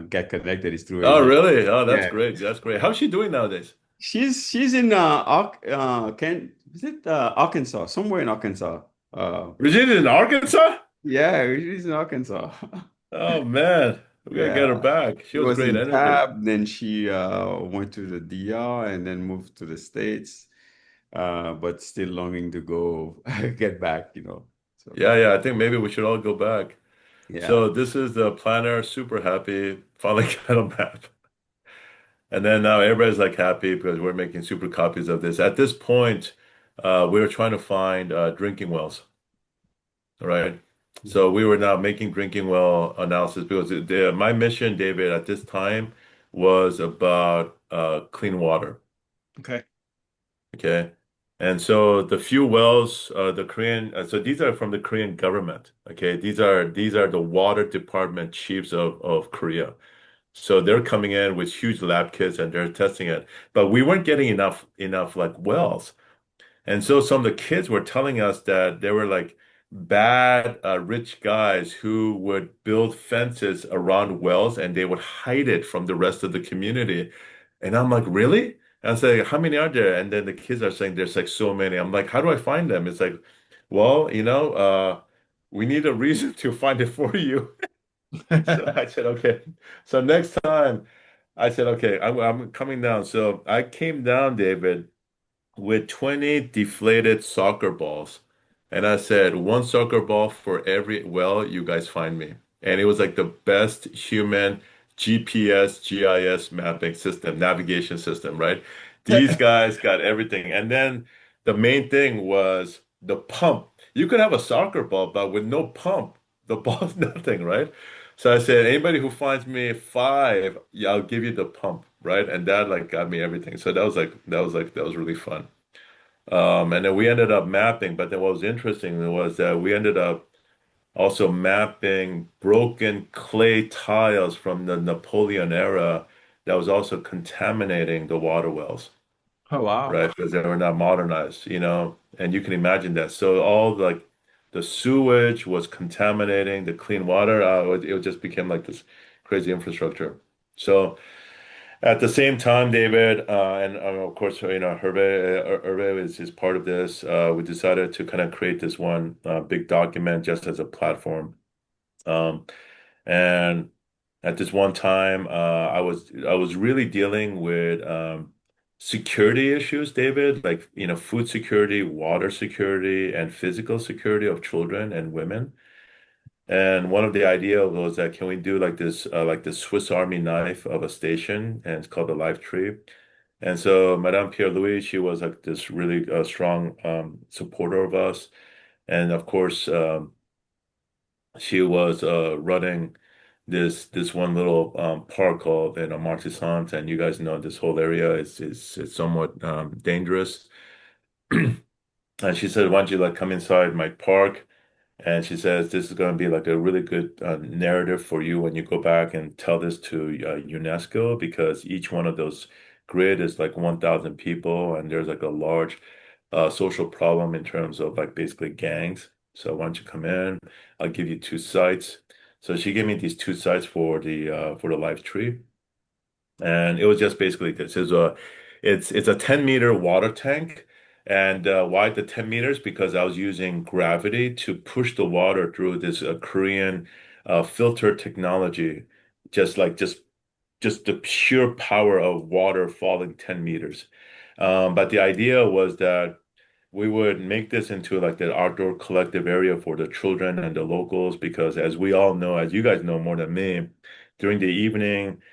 get connected is through oh, Regine. really? Oh, that's Yeah. great. That's great. How's she doing nowadays? She's in can is it Arkansas, somewhere in Arkansas. Uh Regina in Arkansas? yeah, she's in Arkansas. Oh man, we gotta get her Yeah. back. She She was was great in energy. Tab, then she went to the DR and then moved to the States. But still longing to go get back, So Yeah, yeah. I think maybe we should all go back. yeah. So this is the planner, super happy, finally got a map. And then now everybody's like happy because we're making super copies of this. At this point, we were trying to find drinking wells, right? So we were now making drinking well analysis because my mission, David, at this time was about clean water. Okay. Okay. And so the few wells, the Korean, so these are from the Korean government. Okay. These are the water department chiefs of Korea. So they're coming in with huge lab kits and they're testing it. But we weren't getting enough like wells. And so some of the kids were telling us that they were like bad rich guys who would build fences around wells and they would hide it from the rest of the community. And I'm like, really? And I say, how many are there? And then the kids are saying there's like so many. I'm like, how do I find them? It's like, well, we need a reason to find it for you. So I said, okay. So next time I said, okay, I'm coming down. So I came down, David, with 20 deflated soccer balls. And I said, one soccer ball for every well you guys find me. And it was like the best human GPS, GIS mapping system, navigation system, right? These guys got everything. And then the main thing was the pump. You could have a soccer ball, but with no pump, The ball's nothing, right? So I said, anybody who finds me five, yeah, I'll give you the pump, right? And that like got me everything. So that was really fun. And then we ended up mapping, but then what was interesting was that we ended up also mapping broken clay tiles from the Napoleon era that was also contaminating the water wells, Oh, wow. right? Because they were not modernized, and you can imagine that. So all like the sewage was contaminating the clean water. It just became like this crazy infrastructure. So at the same time, David, and of course, Hervé is part of this. We decided to kind of create this one big document just as a platform. Um, and at this one time, I was really dealing with security issues, David, like food security, water security, and physical security of children and women. And one of the idea was that can we do like this Swiss Army knife of a station, and it's called the Life Tree. And so Madame Pierre-Louis, she was like this really strong supporter of us, and of course, she was running this one little park called Martissant, and you guys know this whole area is somewhat dangerous. And she said, "Why don't you like come inside my park?" And she says this is going to be like a really good narrative for you when you go back and tell this to UNESCO, because each one of those grid is like 1,000 people, and there's like a large social problem in terms of like basically gangs. So why don't you come in? I'll give you two sites. So she gave me these two sites for the live tree, and it was just basically this is a it's a 10-meter water tank. And why the 10 meters? Because I was using gravity to push the water through this Korean filter technology, just the pure power of water falling 10 meters. But the idea was that we would make this into like the outdoor collective area for the children and the locals, because as we all know, as you guys know more than me, during the evening,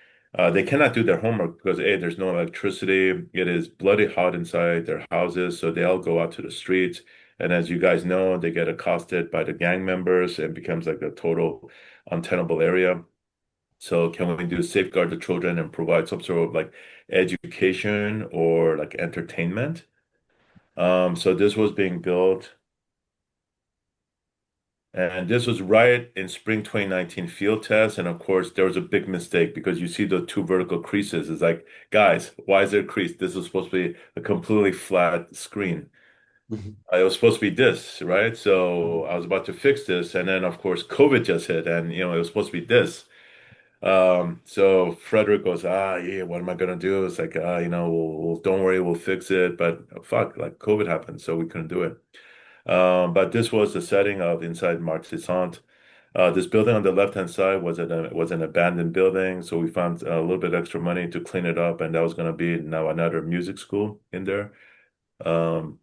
they cannot do their homework because A, there's no electricity. It is bloody hot inside their houses, so they all go out to the streets. And as you guys know, they get accosted by the gang members and becomes like a total untenable area. So can we do safeguard the children and provide some sort of like education or like entertainment? So this was being built, and this was right in spring 2019 field test. And of course, there was a big mistake because you see the two vertical creases. It's like, guys, why is there a crease? This was supposed to be a completely flat screen. Mhm. It was supposed to be this, right? So I was about to fix this, and then of course, COVID just hit, and it was supposed to be this. So Frederick goes, yeah, what am I gonna do? It's like, don't worry, we'll fix it. But fuck, like COVID happened, so we couldn't do it. But this was the setting of inside Marc Sissant. This building on the left-hand side was an abandoned building, so we found a little bit extra money to clean it up, and that was going to be now another music school in there. Um,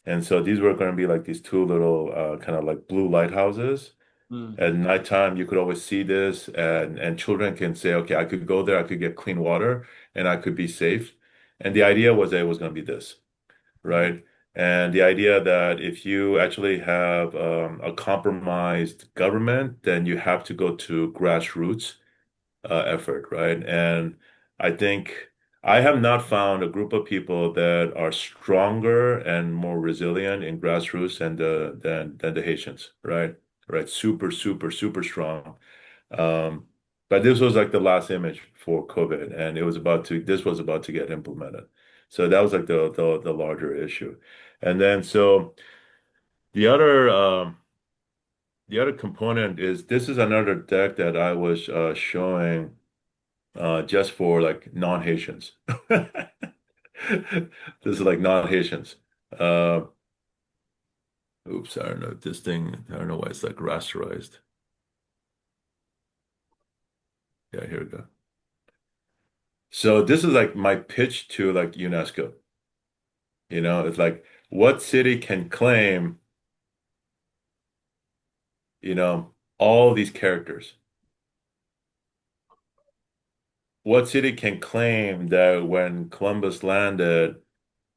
and so these were going to be like these two little kind of like blue lighthouses. Mm. At nighttime, you could always see this, and children can say, "Okay, I could go there, I could get clean water, and I could be safe." And the idea was that it was going to be this, right? And the idea that if you actually have a compromised government, then you have to go to grassroots effort, right? And I think I have not found a group of people that are stronger and more resilient in grassroots than the Haitians, right? Right, super, super, super strong. Um, but this was like the last image for COVID, and this was about to get implemented. So that was like the larger issue. And then so the other the other component is this is another deck that I was showing just for like non-Haitians. This is like non-Haitians. Uh, oops, I don't know this thing. I don't know why it's like rasterized. Yeah, here we go. So this is like my pitch to like UNESCO. It's like what city can claim, all these characters? What city can claim that when Columbus landed,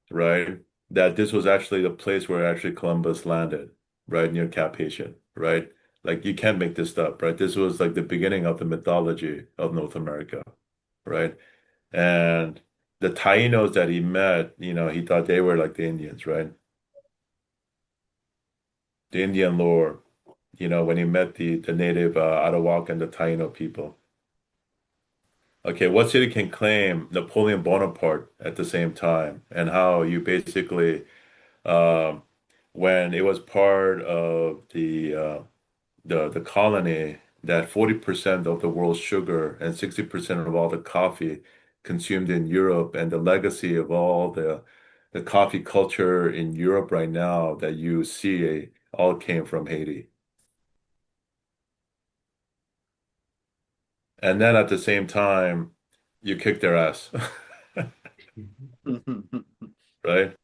right, that this was actually the place where actually Columbus landed, right, near Cap Haitian, right? Like you can't make this up, right? This was like the beginning of the mythology of North America, right? And the Tainos that he met, he thought they were like the Indians, right? The Indian lore, when he met the native Arawak and the Taino people. Okay, what city can claim Napoleon Bonaparte at the same time, and how you basically, um, when it was part of the colony, that 40% of the world's sugar and 60% of all the coffee consumed in Europe, and the legacy of all the coffee culture in Europe right now that you see all came from Haiti. And then at the same time, you kick their ass, right?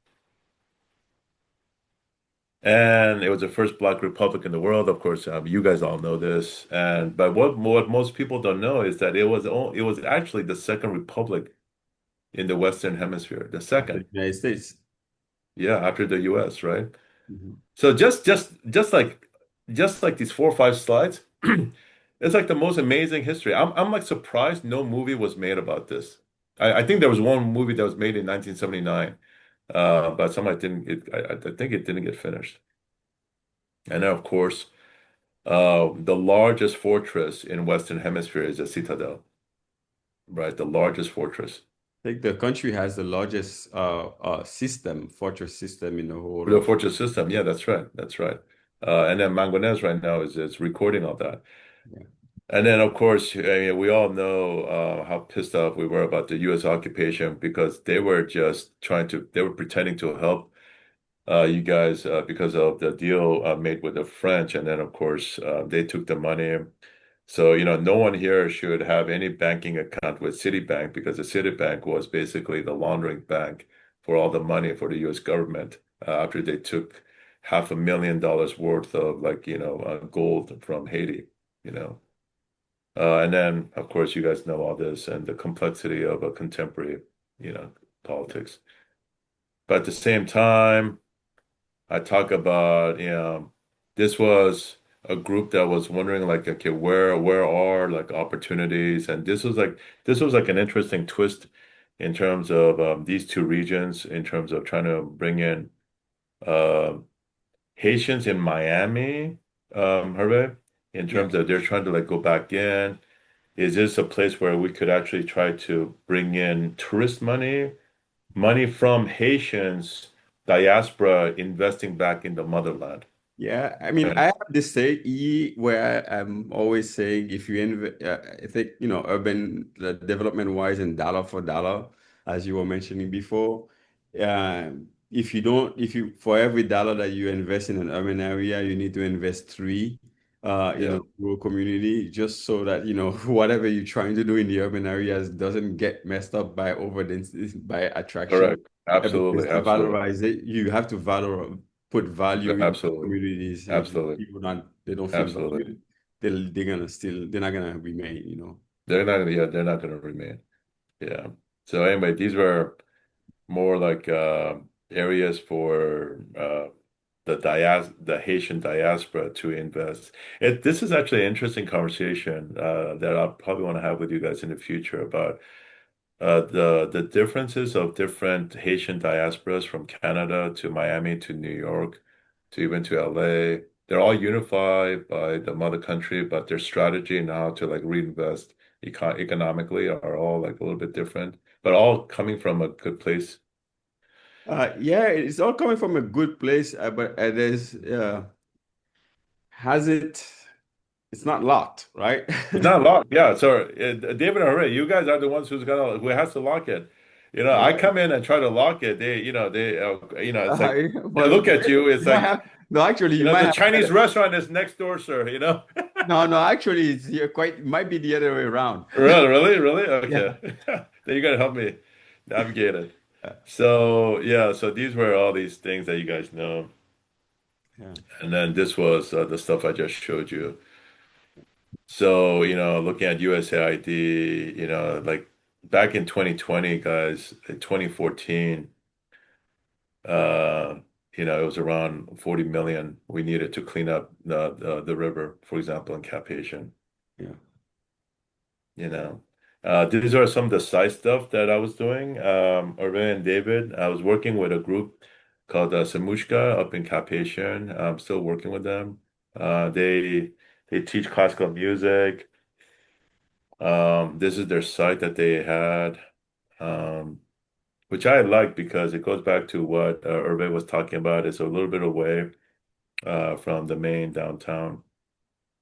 And it was the first Black republic in the world. Of course, you guys all know this. And but what most people don't know is that it was actually the second republic in the Western Hemisphere. The After the second, United States. yeah, after the US, right? Mhm. So just like these 4 or 5 slides, it's like the most amazing history. I'm like surprised no movie was made about this. I think there was one movie that was made in 1979, but somebody didn't. I think it didn't get finished. And then, of course, the largest fortress in Western Hemisphere is a citadel, right? The largest fortress. I think the country has the largest fortress system in the whole The of. fortress system. Yeah, that's right. That's right. And then Mangonels right now is recording all that. Yeah. And then, of course, I mean, we all know how pissed off we were about the U.S. occupation because they were just they were pretending to help you guys because of the deal made with the French. And then, of course, they took the money. So, no one here should have any banking account with Citibank because the Citibank was basically the laundering bank for all the money for the US government after they took $500,000 worth of gold from Haiti, you know. And then, of course, you guys know all this and the complexity of a contemporary, politics. But at the same time, I talk about, this was a group that was wondering like, okay, where are like opportunities? And this was like an interesting twist in terms of these two regions, in terms of trying to bring in uh, Haitians in Miami, Hervé, in Yeah. terms of they're trying to like go back in. Is this a place where we could actually try to bring in tourist money from Haitians, diaspora investing back in the motherland? Yeah, I mean, I Right. have this saying where I'm always saying if you I think, urban development wise and dollar for dollar, as you were mentioning before, if you, for every dollar that you invest in an urban area, you need to invest three, in Yeah, a rural community, just so that, whatever you're trying to do in the urban areas doesn't get messed up by by attraction. correct. Because Absolutely, to absolutely, valorize it, you have to put value in the absolutely, communities. If absolutely, people not they don't feel absolutely. valued, they're not gonna remain. They're not going to remain. Yeah. So anyway, these were more like areas for the Haitian diaspora to invest. This is actually an interesting conversation that I'll probably want to have with you guys in the future about the differences of different Haitian diasporas from Canada to Miami to New York to even to LA. They're all unified by the mother country, but their strategy and how to like reinvest economically are all like a little bit different, but all coming from a good place. Yeah, it's all coming from a good place, but there's has it it's not locked, right? It's not locked. Yeah. So David and Hooray, you guys are the ones who has to lock it. I Yeah. come in and try to lock it. It's like they Well, look at you. It's you might like, have no, actually, you might the have Chinese better. restaurant is next door, sir. No, no, actually, it might be the other way around. Really, really, really? Yeah. Okay. Then you gotta help me navigate it. Yeah. So yeah, so these were all these things that you guys know. Yeah. And then this was the stuff I just showed you. So, looking at USAID, like back in 2020, guys, in 2014, uh, it was around 40 million we needed to clean up the river, for example, in Cap-Haitien, Yeah. you know. These are some of the side stuff that I was doing. Irvin and David, I was working with a group called Samushka up in Cap-Haitien. I'm still working with them. They teach classical music. This is their site that they had, um, which I like because it goes back to what Irvin was talking about. It's a little bit away from the main downtown.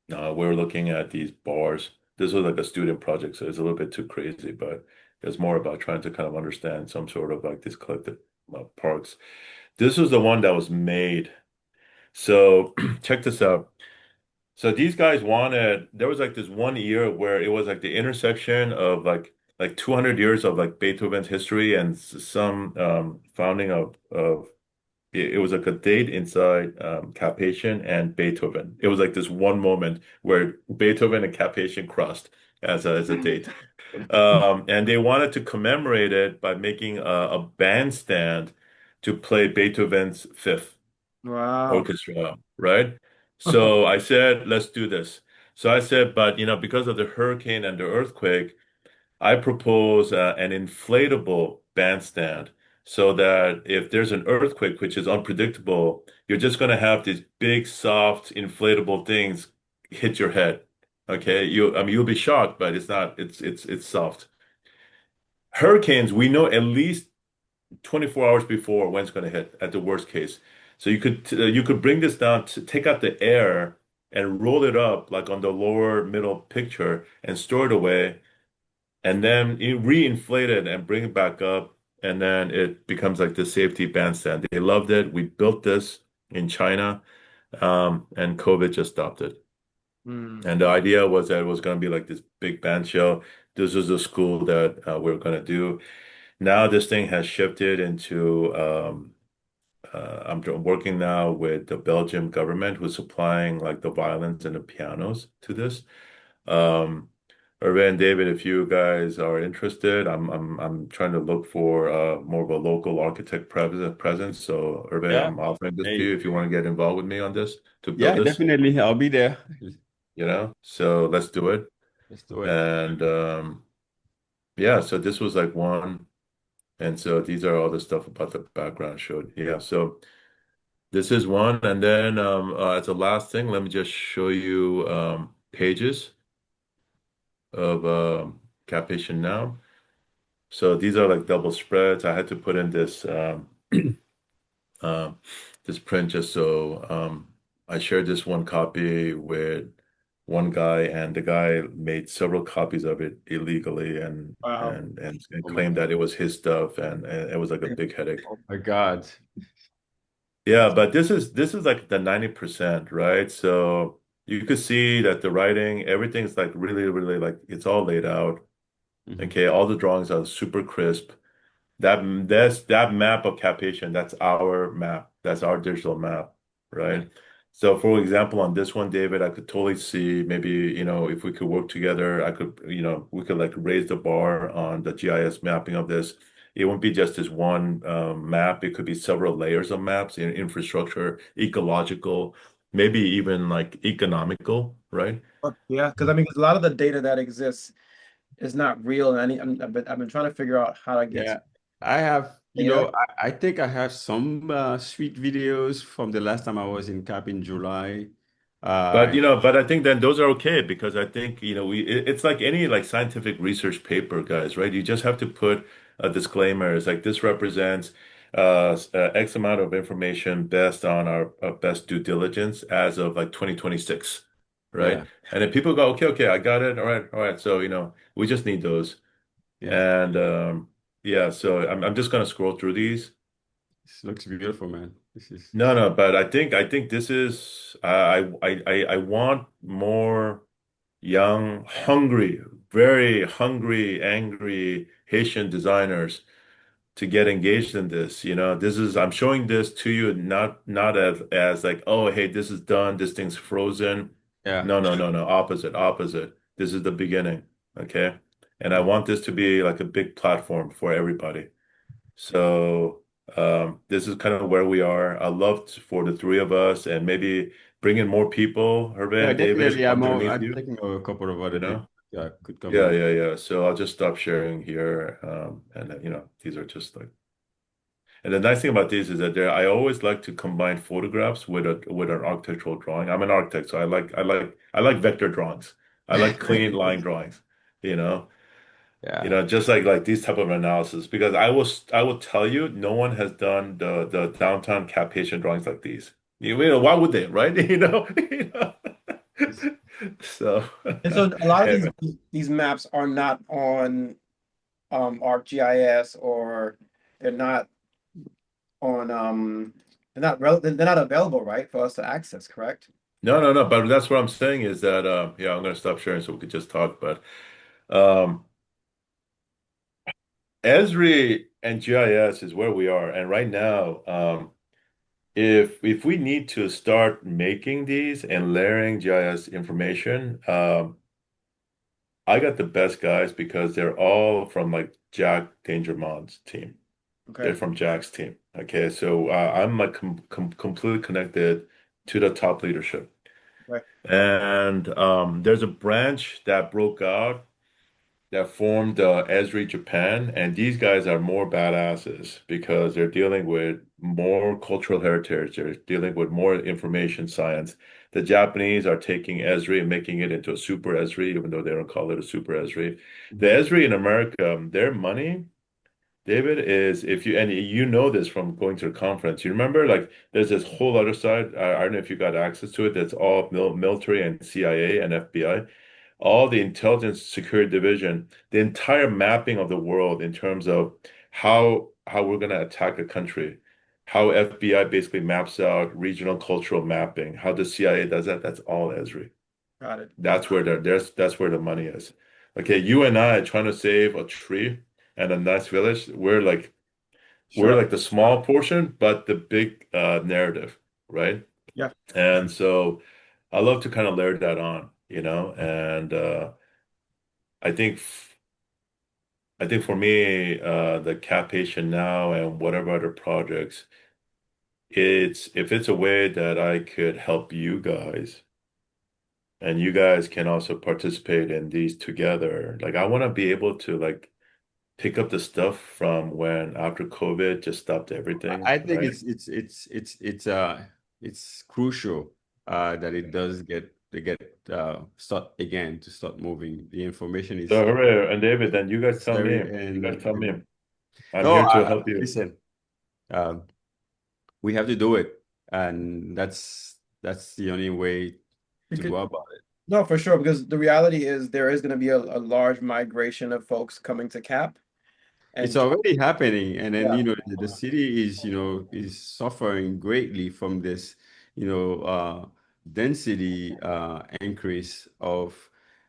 We're looking at these bars. This was like a student project, so it's a little bit too crazy, but it's more about trying to kind of understand some sort of like these collective parks. This was the one that was made. So check this out. So these guys wanted, there was like this one year where it was like the intersection of like 200 years of like Beethoven's history and some founding of it was like a date inside Cap-Haitien and Beethoven. It was like this one moment where Beethoven and Cap-Haitien crossed as a date. And they wanted to commemorate it by making a bandstand to play Beethoven's Fifth Wow. Orchestra, right? So I said, let's do this. So I said, but because of the hurricane and the earthquake, I propose an inflatable bandstand so that if there's an earthquake, which is unpredictable, you're just going to have these big, soft, inflatable things hit your head. Okay, I mean, you'll be shocked, but it's not. It's soft. Hurricanes, we know at least 24 hours before when it's going to hit at the worst case. So you could bring this down to take out the air and roll it up like on the lower middle picture and store it away and then you re-inflate it and bring it back up, and then it becomes like the safety bandstand. They loved it. We built this in China, and COVID just stopped it. Hmm. And the idea was that it was going to be like this big band show. This was the school that we are going to do. Now this thing has shifted into. I'm working now with the Belgian government who's supplying like the violins and the pianos to this. Um, Irvin and David, if you guys are interested, I'm trying to look for more of a local architect presence. So Irvin, Yeah. I'm offering this to Hey, you if you want to get involved with me on this to build yeah, this, definitely. I'll be there. So let's do it. Let's do it. And yeah, so this was like one, and so these are all the stuff about the background showed. Yeah, so this is one, and then as a last thing, let me just show you pages of Cap-Haitien Now. So these are like double spreads. I had to put in this um, this print just so I shared this one copy with one guy, and the guy made several copies of it illegally and Wow. and and, and Oh my claimed God. that it was his stuff, and it was like a big headache. Oh my God. Yeah, but this is like the 90%, right? So you could see that the writing, everything's like really, really like it's all laid out. Mhm. Okay, all the drawings are super crisp. That map of Cap-Haitien, that's our map. That's our digital map, Yeah. right? So for example, on this one, David, I could totally see maybe, if we could work together, we could like raise the bar on the GIS mapping of this. It won't be just this one map. It could be several layers of maps in infrastructure, ecological, maybe even like economical, right? Yeah, because I mean, 'cause a lot of the data that exists is not real, and I've been trying to figure out how to get Yeah. I have, data. I think I have some sweet videos from the last time I was in Cap in July. But Uh, but I think then those are okay because I think it's like any like scientific research paper, guys, right? You just have to put a disclaimer. It's like this represents X amount of information based on our best due diligence as of like 2026, right? yeah. And then people go, okay, okay, I got it. All right. So we just need those, Yeah. and yeah. So I'm just gonna scroll through these. This looks beautiful, man. This is No, no, but I think this is I want more young, hungry, very hungry, angry Haitian designers to get engaged in this. I'm showing this to you not as like, oh, hey, this is done, this thing's frozen. yeah. No, no, no, no, opposite, opposite. This is the beginning, okay? And I want this to be like a big platform for everybody. So. This is kind of where we are. I love for the three of us and maybe bring in more people, Hervé Yeah, and David, definitely. underneath I'm you, thinking of a couple of you other people know? that could come Yeah, in. yeah, yeah. So I'll just stop sharing here. And these are just like, and the nice thing about these is that I always like to combine photographs with an architectural drawing. I'm an architect, so I like vector drawings. I like clean line drawings, you know. Yeah. Just like these type of analysis because I will tell you no one has done the downtown cap patient drawings like these. Why would they, right? So And so a lot of anyway. these maps are not on ArcGIS, or they're not on they're not available, right, for us to access, correct? No, no, no, but that's what I'm saying is that yeah, I'm gonna stop sharing so we could just talk. But um Esri and GIS is where we are. And right now, if we need to start making these and layering GIS information, I got the best guys because they're all from like Jack Dangermond's team. They're Okay. from Jack's team. Okay, so I'm like completely connected to the top leadership. Right. And there's a branch that broke out that formed Esri Japan, and these guys are more badasses because they're dealing with more cultural heritage. They're dealing with more information science. The Japanese are taking Esri and making it into a super Esri, even though they don't call it a super Esri. The Mhm. Esri in America, their money, David, is if you and you know this from going to the conference. You remember, like, there's this whole other side. I don't know if you got access to it. That's all military and CIA and FBI, all the intelligence security division, the entire mapping of the world in terms of how we're going to attack a country, how FBI basically maps out regional cultural mapping, how the CIA does that. That's all Esri. Got it. That's where the money is. Okay, you and I are trying to save a tree and a nice village. We're Sure. like the small portion, but the big narrative, right? Yeah. And so I love to kind of layer that on, and I think I think for me, the Cap Patient now and whatever other projects, it's if it's a way that I could help you guys and you guys can also participate in these together. Like I want to be able to like pick up the stuff from when after COVID just stopped everything, I think right? it's crucial that it does get start again to start moving. The information So is hooray, and David, then you guys tell me. necessary, You guys tell me. and I'm no, here to help you. listen, um, we have to do it, and that's the only way to Because, go about it. no, for sure, because the reality is there is going to be a large migration of folks coming to CAP It's and already happening, and then yeah, the city is suffering greatly from this density increase of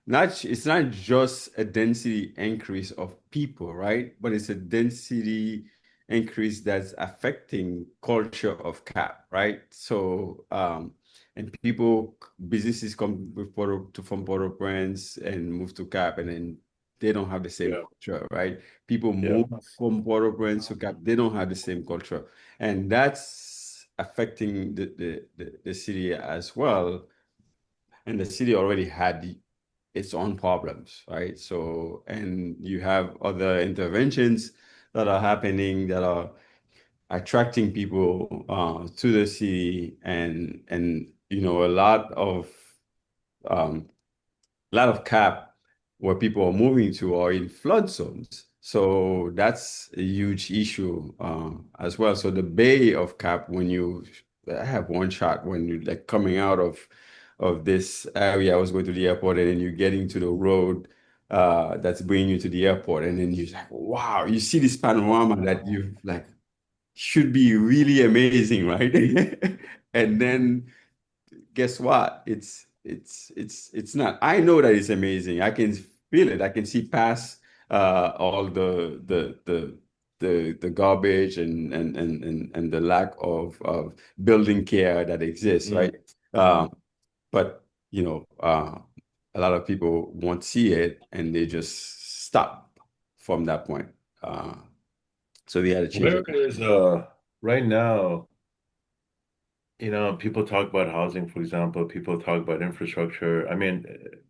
not it's not just a density increase of people, right? But it's a density increase that's affecting culture of Cap, right? So and people businesses come with from Port-au-Prince and move to Cap, and then they don't have the same Yeah, culture, right? People yeah. move from Port-au-Prince to Cap, they don't have the same culture. And that's affecting the city as well. And the city already had its own problems, right? So, and you have other interventions that are happening that are attracting people to the city, and um, a lot of cap where people are moving to are in flood zones. So that's a huge issue as well. So the bay of Cap, when you I have one shot when you like coming out of this area, I was going to the airport, and then you're getting to the road that's bringing you to the airport, and then you're like, wow, you see this panorama that you like should be really amazing, right? And then guess what? It's not. I know that it's amazing. I can feel it. I can see past all the garbage and the lack of building care that exists, Mm, right? mm. But a lot of people won't see it, and they just stop from that point. Uh, So we had to change Where it. is right now, people talk about housing, for example, people talk about infrastructure. I mean,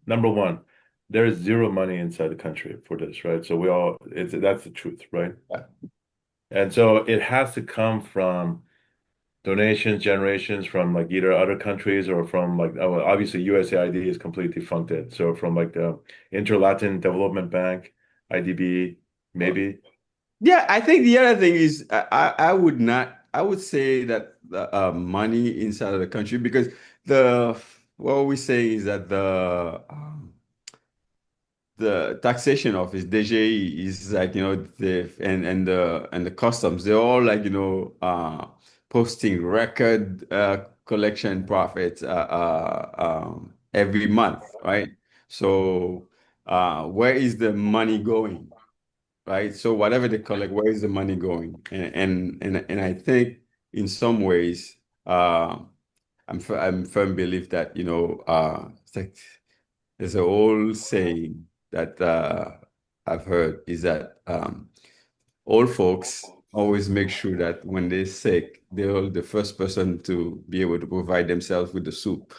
number one, there is zero money inside the country for this, right? So that's the truth, right? And so it has to come from donations, generations from like either other countries or from like obviously USAID is completely defunct it. So from like the Inter-Latin Development Bank, IDB, maybe. Yeah, I think the other thing is I would not I would say that the money inside of the country because the what we say is that the taxation office DGI is like the and the customs they're all like posting record collection profits every month, right? So where is the money going? Right? So whatever they collect, where is the money going? And I think in some ways, I'm firm belief that it's like there's an old saying that I've heard is that old folks always make sure that when they're sick, they're the first person to be able to provide themselves with the soup.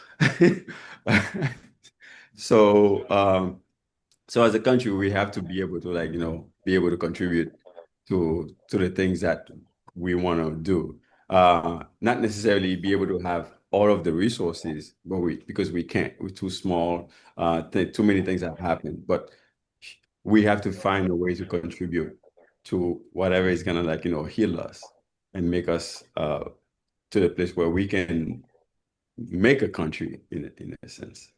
So so as a country, we have to be able to be able to contribute to the things that we want to do. Not necessarily be able to have all of the resources, but because we can't, we're too small, too many things have happened. But we have to find a way to contribute to whatever is gonna heal us and make us to the place where we can make a country in a sense.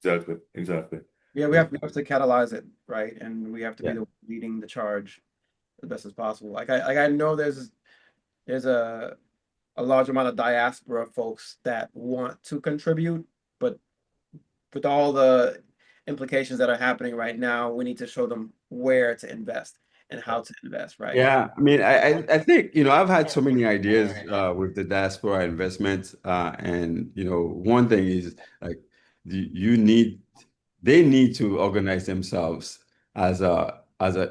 Exactly, exactly. Yeah, we have to catalyze it, right? And we have to be Yeah. the leading the charge as best as possible. Like I know there's a large amount of diaspora folks that want to contribute, but with all the implications that are happening right now, we need to show them where to invest and how to invest, right? Yeah, I mean, I think, I've had so many ideas with the diaspora investments. And, one thing is like you need, they need to organize themselves as a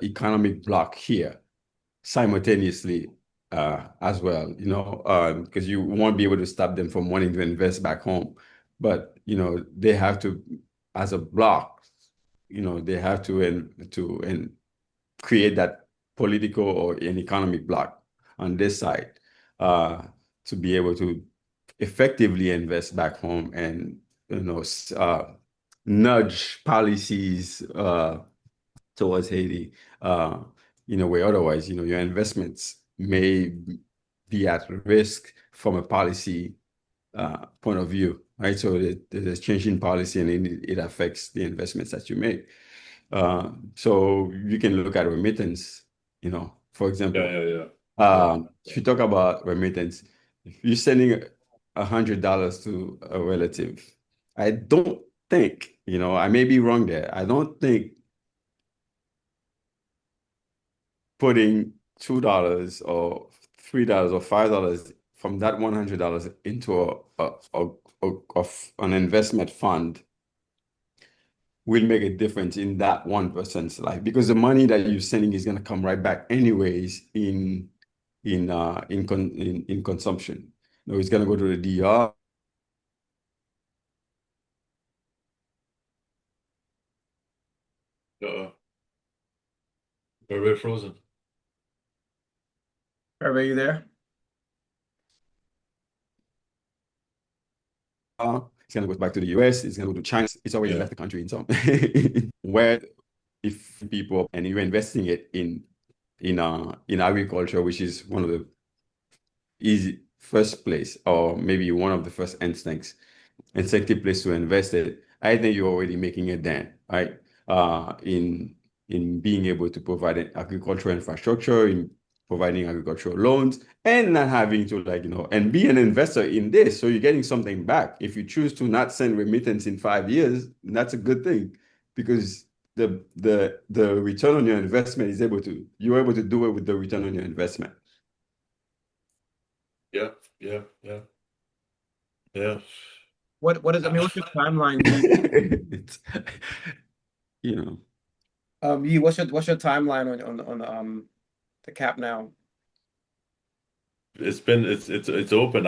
economic bloc here simultaneously as well, because you won't be able to stop them from wanting to invest back home. But, they have to, as a bloc, they have and create that political or an economic bloc on this side uh, to be able to effectively invest back home and nudge policies towards Haiti in a way. Otherwise, your investments may be at risk from a policy point of view, right? So there's a change in policy and it affects the investments that you make. So you can look at remittance, for example. Yeah. Yeah. If you talk about remittance, if you're sending $100 to a relative, I don't think, I may be wrong there. I don't think putting $2 or $3 or $5 from that $100 into an investment fund will make a difference in that one person's life because the money that you're sending is going to come right back anyways in consumption. It's going to go to the DR. We're very frozen. Are you there? It's going to go back to the US. It's going to go to China. It's already left the country in some where if people and you're investing it in agriculture, which is one of the easy first place or maybe one of the first instinctive place to invest it, I think you're already making a dent, right? In being able to provide an agricultural infrastructure, in providing agricultural loans, and not having to and be an investor in this. So you're getting something back. If you choose to not send remittance in 5 years, that's a good thing because the return on your investment you're able to do it with the return on your investment. Yeah. What is, I mean, what's your timeline? You know, What's your timeline on the cap now. It's open.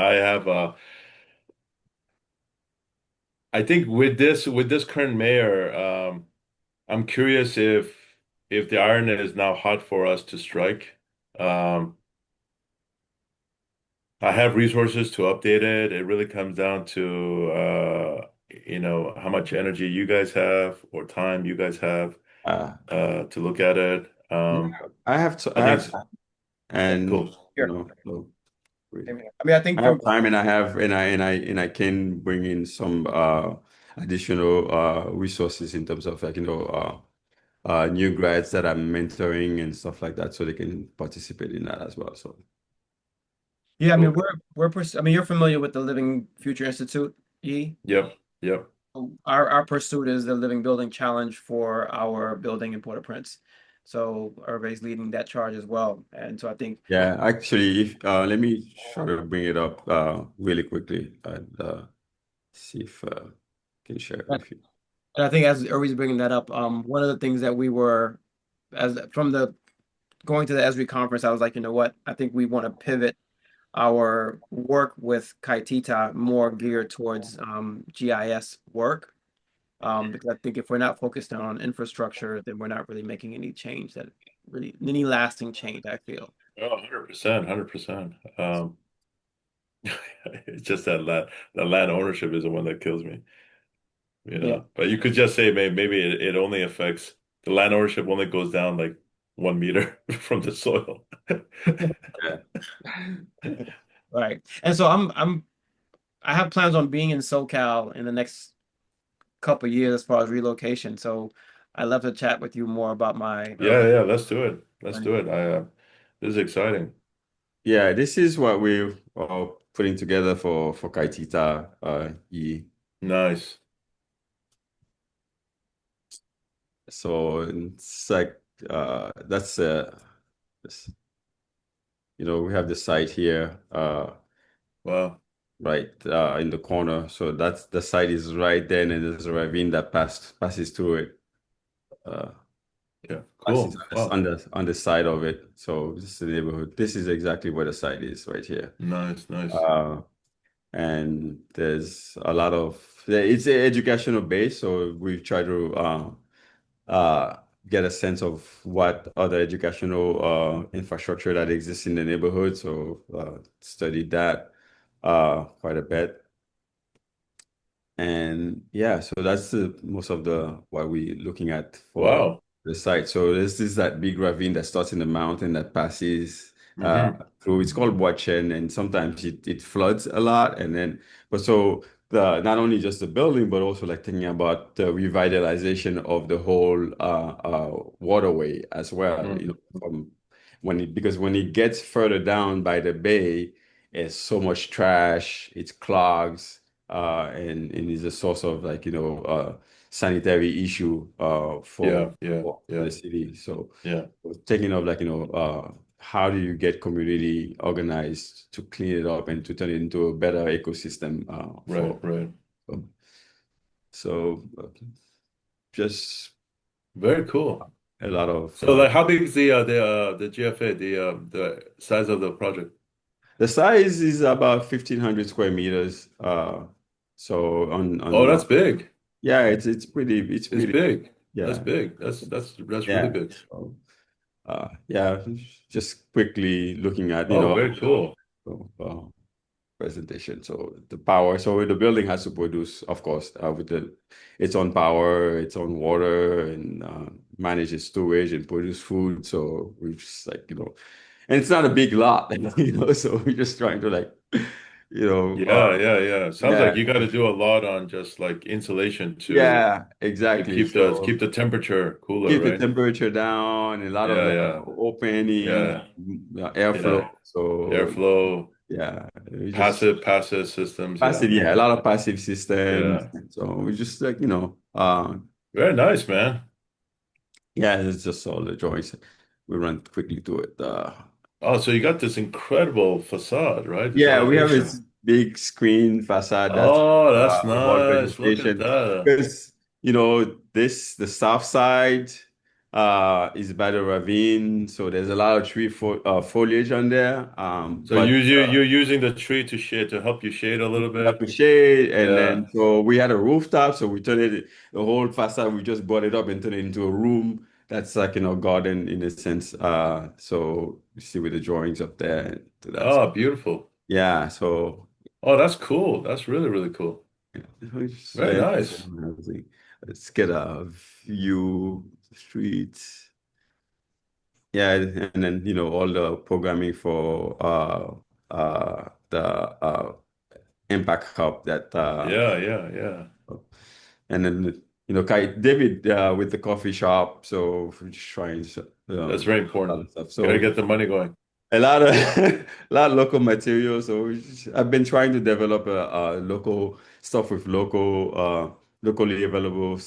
I think with this current mayor, I'm curious if the iron is now hot for us to strike. Um, I have resources to update it. It really comes down to how much energy you guys have or time you guys have Uh, to look at it. yeah, I I think have time, and cool. Here, so same here. I mean, I think I have from time, and I can bring in some additional resources in terms of new grads that I'm mentoring and stuff like that, so they can participate in that as well. So yeah, I mean, Cool. I mean, you're familiar with the Living Future Institute, E. Yep. Yep. Our pursuit is the Living Building Challenge for our building in Port-au-Prince. So Hervé's leading that charge as well. And so I think, yeah, actually, if let me try to bring it up really quickly and see if I can share it and with you. I think as Hervé's bringing that up, one of the things that we were, as from the going to the ESRI conference, I was like, you know what? I think we want to pivot our work with Kaitita more geared towards GIS work. Because I think if we're not focused on infrastructure, then we're not really making any change that really any lasting change, I feel. Oh, 100%, 100%. It's just that land ownership is the one that kills me, you Yeah. know. But you could just say maybe it only affects the land ownership only goes down like 1 meter from the soil. Yeah. Right. And so I have plans on being in SoCal in the next couple of years as far as relocation. So I'd love to chat with you more about my Yeah, urban yeah, let's do it. Let's planning. do it. This is exciting. Yeah, this is what we're putting together for Kaitita Nice. So it's like that's this- we have the site here Wow. right in the corner. So that's the site is right there, and then there's a ravine that passes through it. Uh, Yeah, passes cool. Wow. on the side of it. So this is the neighborhood. This is exactly where the site is right here. Nice, nice. Uh, and there's a lot of it's an educational base, so we try to uh, get a sense of what other educational infrastructure that exists in the neighborhood. So studied that quite a bit. And yeah, so that's most of the what we're looking at for Wow. the site. So this that big ravine that starts in the mountain that passes Mm-hmm. through. It's called Boachen, and sometimes it floods a lot. And then, but so the not only just the building, but also like thinking about the revitalization of the whole waterway as well. You Mm. know, from because when it gets further down by the bay, it's so much trash, it clogs and is a source of sanitary issue Yeah, yeah, for yeah, the city. So yeah. taking of how do you get community organized to clean it up and to turn it into a better ecosystem Right, right. um, so just Very cool. a lot of So like how big is the GFA, the size of the project? the size is about 1,500 square meters. So Oh, on that's big. yeah, it's It's pretty big. That's yeah. big. That's really Yeah. big. So, yeah, just quickly looking at, Oh, very cool. uh, presentation. So the power, so the building has to produce, of course, with its own power, its own water, and manage its storage and produce food. So we just and it's not a big lot, so we're just trying to Yeah, yeah, yeah. Sounds like yeah, you got to do a lot on just like insulation yeah, to exactly. keep So the temperature cooler, keep the right? temperature down, a lot of Yeah, yeah, opening, yeah, airflow. yeah. So Airflow, yeah, we just passive systems. Yeah, passive, yeah, a lot of passive systems. yeah. So we just Very nice, man. yeah, it's just all the joints. We run quickly to it. Oh, so you got this incredible facade, right? This Yeah, we have elevation. this big screen facade that's Oh, that's for nice. Look at presentation that. because the south side. is by the ravine, so there's a lot of foliage on there. So But you're using the tree to shade to help you shade a little bit. appreciate. And Yeah. then so we had a rooftop, so we turned it the whole facade. We just brought it up and turned it into a room that's like garden in a sense. So you see with the drawings up there. So that's Oh, beautiful. yeah. So Oh, that's cool. That's really, really cool. yeah, Very nice. let's get a view, streets. Yeah, and then all the programming for the Impact Hub that Yeah, yeah, yeah. and then David with the coffee shop, so we're just trying That's very a lot important. of stuff. Gotta So get the money going. a lot of a lot of local materials. So I've been trying to develop a local stuff with locally available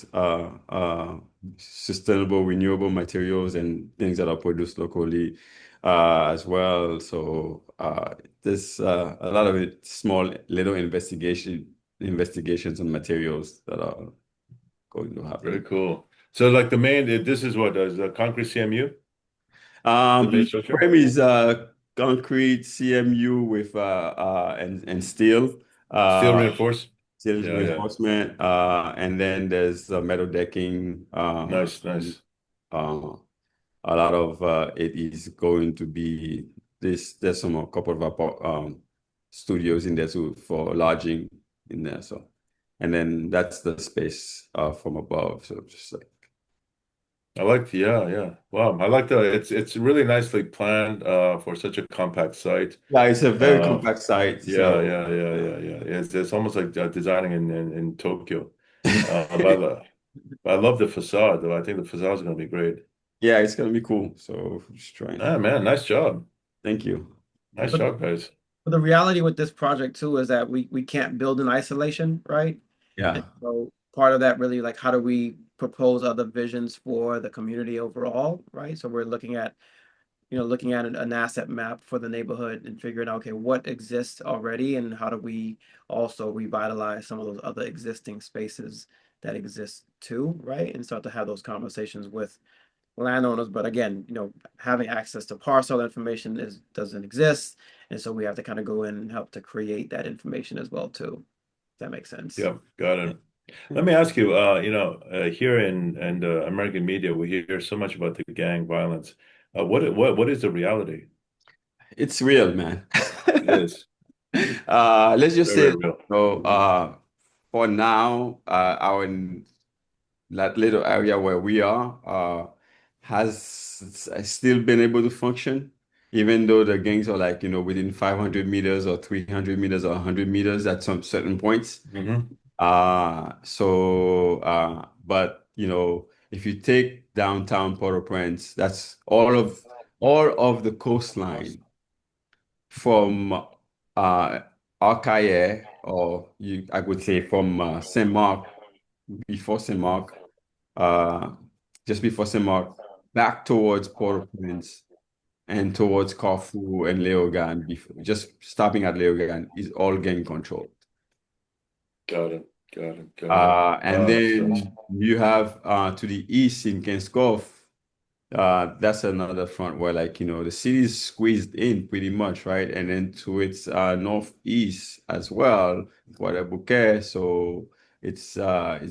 sustainable renewable materials and things that are produced locally as well. So there's a lot of it small little investigations on materials that are going to Very happen. cool. So like this is what is the concrete CMU, the main The structure? frame is concrete CMU with and Steel uh, reinforced? steel Yeah, yeah. reinforcement, and then there's metal decking. Nice, And, nice. uh, a lot of it is going to be this. There's a couple of studios in there too for lodging in there. So, and then that's the space from above. So just like. Yeah, yeah. Wow. It's really nicely planned for such a compact site. Yeah, it's a very Uh compact site. yeah, So. yeah, yeah, yeah, yeah. It's almost like designing in Tokyo. But I love the facade though. I think the facade is gonna be great. Yeah, it's gonna be cool. So just trying. Ah man, nice job. Thank you. Nice But job, guys. the reality with this project too is that we can't build in isolation, right? And Yeah. so part of that really like how do we propose other visions for the community overall, right? So we're looking at an asset map for the neighborhood and figuring out, okay, what exists already and how do we also revitalize some of those other existing spaces that exist too, right? And start to have those conversations with landowners. But again, having access to parcel information doesn't exist. And so we have to kind of go in and help to create that information as well too. If that makes sense. Yep, got it. Let me ask you, here in the American media, we hear so much about the gang violence. What is the reality? It's real, man. It is Let's just very, say very real. so for now, our that little area where we are has still been able to function, even though the gangs are like, within 500 meters or 300 meters or 100 meters at some certain points. Hmm. But if you take downtown Port-au-Prince, that's all of the coastline from Arcaye, or I would say from Saint-Marc, before Saint-Marc, uh, just before Saint-Marc, back towards Port-au-Prince and towards Corfu and Leogane, just stopping at Leogane is all gang controlled. Got it. Got it. Got it. And Oh, that's nice. then you have to the east in Kenskov, that's another front where the city is squeezed in pretty much, right? And then to its northeast as well, Guadalupe. So it's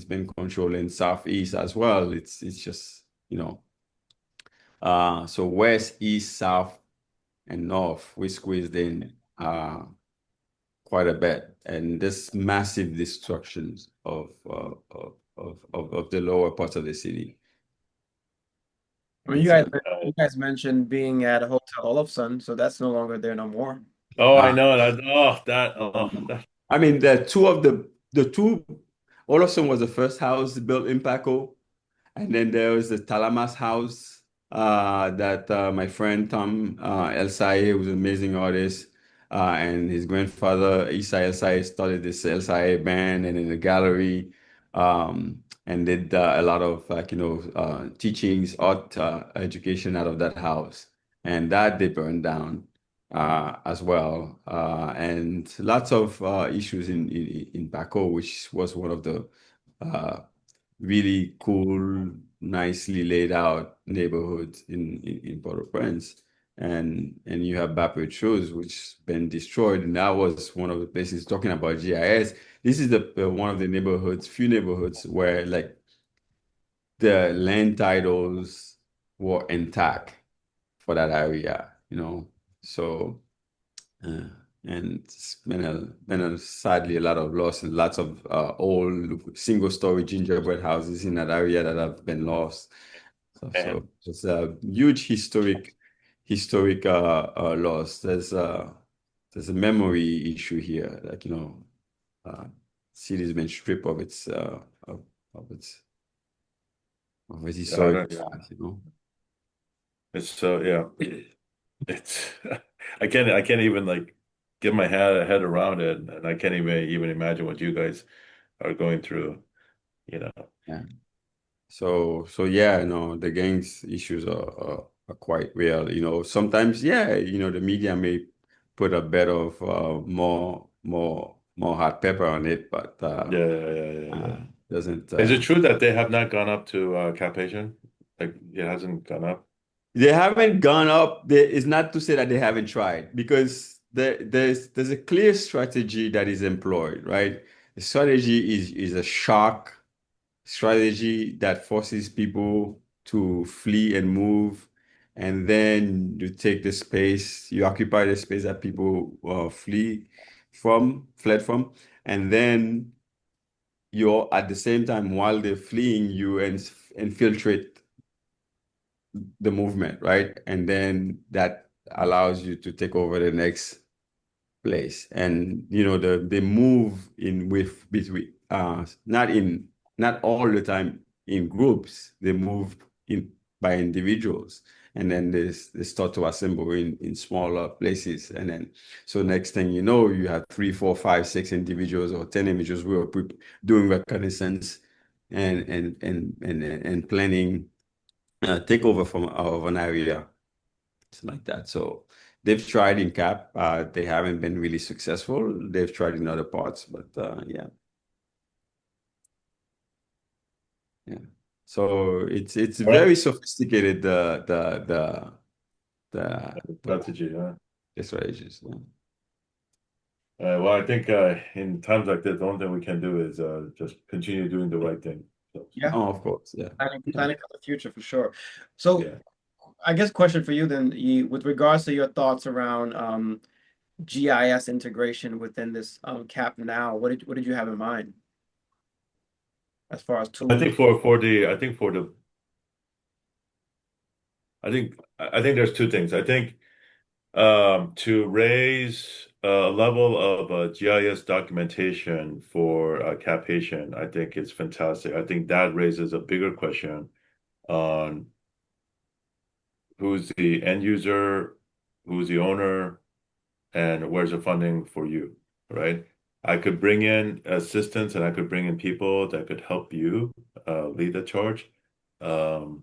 been controlling southeast as well. It's just, so west, east, south, and north, we squeezed in quite a bit. And there's massive destructions of the lower parts of the city. I mean, It's you guys mentioned being at a Hotel Olafson, so that's no longer there no more. Oh, I uh, know that. That. I mean, the two, Olofsson was the first house built in Paco, and then there was the Talamas house that my friend Tom El Saye, who's an amazing artist, and his grandfather Isa El Saye started this El Saye band and in a gallery, and did a lot of teachings, art education out of that house, and that they burned down as well, and lots of issues in Baco, which was one of the really cool nicely laid out neighborhoods in Port-au-Prince. And you have Bapper Shoes, which been destroyed. And that was one of the places talking about GIS. This is the one of the neighborhoods, few neighborhoods where like the land titles were intact for that area, you know. So uh, and it's been sadly a lot of loss and lots of old single-story gingerbread houses in that area that have been lost. So And it's a huge historic loss. There's a memory issue here, like city's been stripped of its of its yeah, I historic don't, yeah. past. It's so yeah. It's I can't even like get my head around it, and I can't even imagine what you guys are going through, you know. Yeah. So yeah, the gangs issues are quite real. Sometimes, yeah, the media may put a bit of more hot pepper on it, but Yeah, yeah, yeah, yeah, yeah. doesn't Is it true that they have not gone up to Cap Asian? Like it hasn't gone up? they haven't gone up. It's not to say that they haven't tried, because there's a clear strategy that is employed, right? The strategy is a shock strategy that forces people to flee and move, and then you take the space, you occupy the space that people fled from, and then you're at the same time, while they're fleeing, you infiltrate the movement, right? And then that allows you to take over the next place. And they move in with between not all the time in groups. They move in by individuals, and then they start to assemble in smaller places. And then so next thing you know, you have 3, 4, 5, 6 individuals or 10 individuals who are doing reconnaissance and planning takeover of an area. It's like that. So they've tried in Cap. They haven't been really successful. They've tried in other parts, but yeah. Yeah. So it's Well, very sophisticated, the strategy, huh? the strategies. Yeah. Well, I think in times like this, the only thing we can do is just continue doing the right thing. So, Yeah, Oh, of course. Yeah. Yeah. planning for the future for sure. So yeah. I guess question for you then, with regards to your thoughts around GIS integration within this CAP now, what did you have in mind as far as I tools? think for the I think for the I think there's two things. I think to raise a level of GIS documentation for Cap Haitian, I think it's fantastic. I think that raises a bigger question on who's the end user, who's the owner, and where's the funding for you, right? I could bring in assistants and I could bring in people that could help you lead the charge. Um,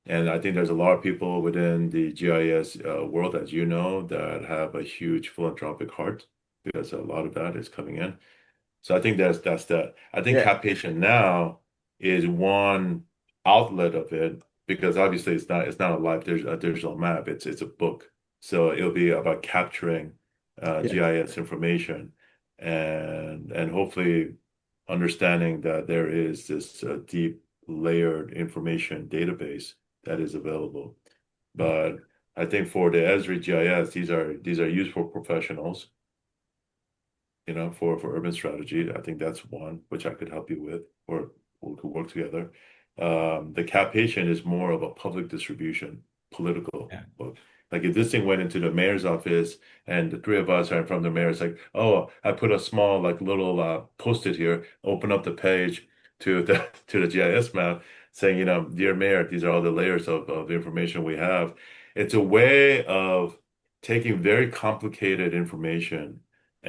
and I think there's a lot of people within the GIS world, as you know, that have a huge philanthropic heart because a lot of that is coming in. So I think that's that. I think Yeah. Capation now is one outlet of it because obviously it's not a live a digital map. It's a book. So it'll be about capturing Yeah. GIS information and hopefully understanding that there is this deep layered information database that is available. But I think for the Esri GIS, these are used for professionals for urban strategy. I think that's one which I could help you with, or we could work together. The Cap Patient is more of a public distribution, political Yeah. book. Like if this thing went into the mayor's office and the three of us are in front of the mayor, it's like, oh, I put a small like little post-it here, open up the page to the to the GIS map saying, dear mayor, these are all the layers of information we have. It's a way of taking very complicated information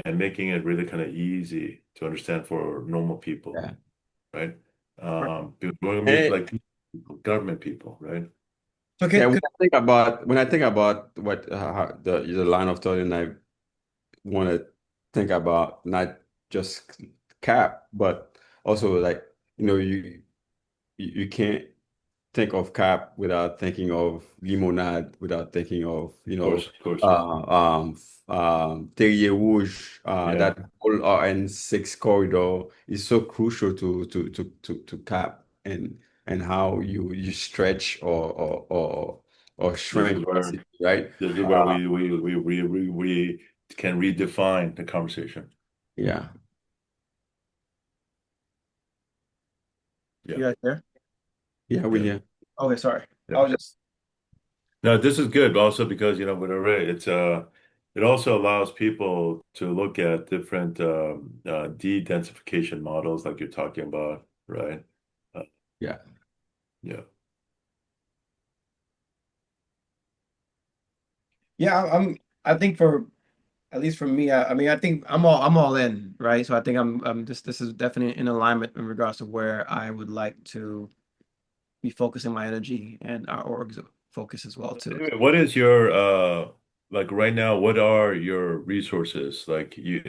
and making it really kind of easy to understand for normal people, Yeah. right? Because we're gonna meet And like government people, right? So yeah, when I think about what the line of thought, and I want to think about not just Cap, but also like you can't think of CAP without thinking of limonade, without thinking of, Of course. Terrier Rouge. Yeah. That whole RN6 corridor is so crucial to CAP and how you stretch or This is shrink the where city, right? this is where we can redefine the conversation. Yeah. Yeah. You guys there? Yeah, we Yeah. hear. Okay, sorry. Yeah. I was just No, this is good also because with Array, it also allows people to look at different de-densification models like you're talking about, right? Uh, Yeah. yeah. yeah. I think for at least for me, I mean, I think I'm all in, right? So I think I'm just this is definitely in alignment in regards to where I would like to be focusing my energy and our org's focus as well too. Anyway, what is your like right now, what are your resources? Like you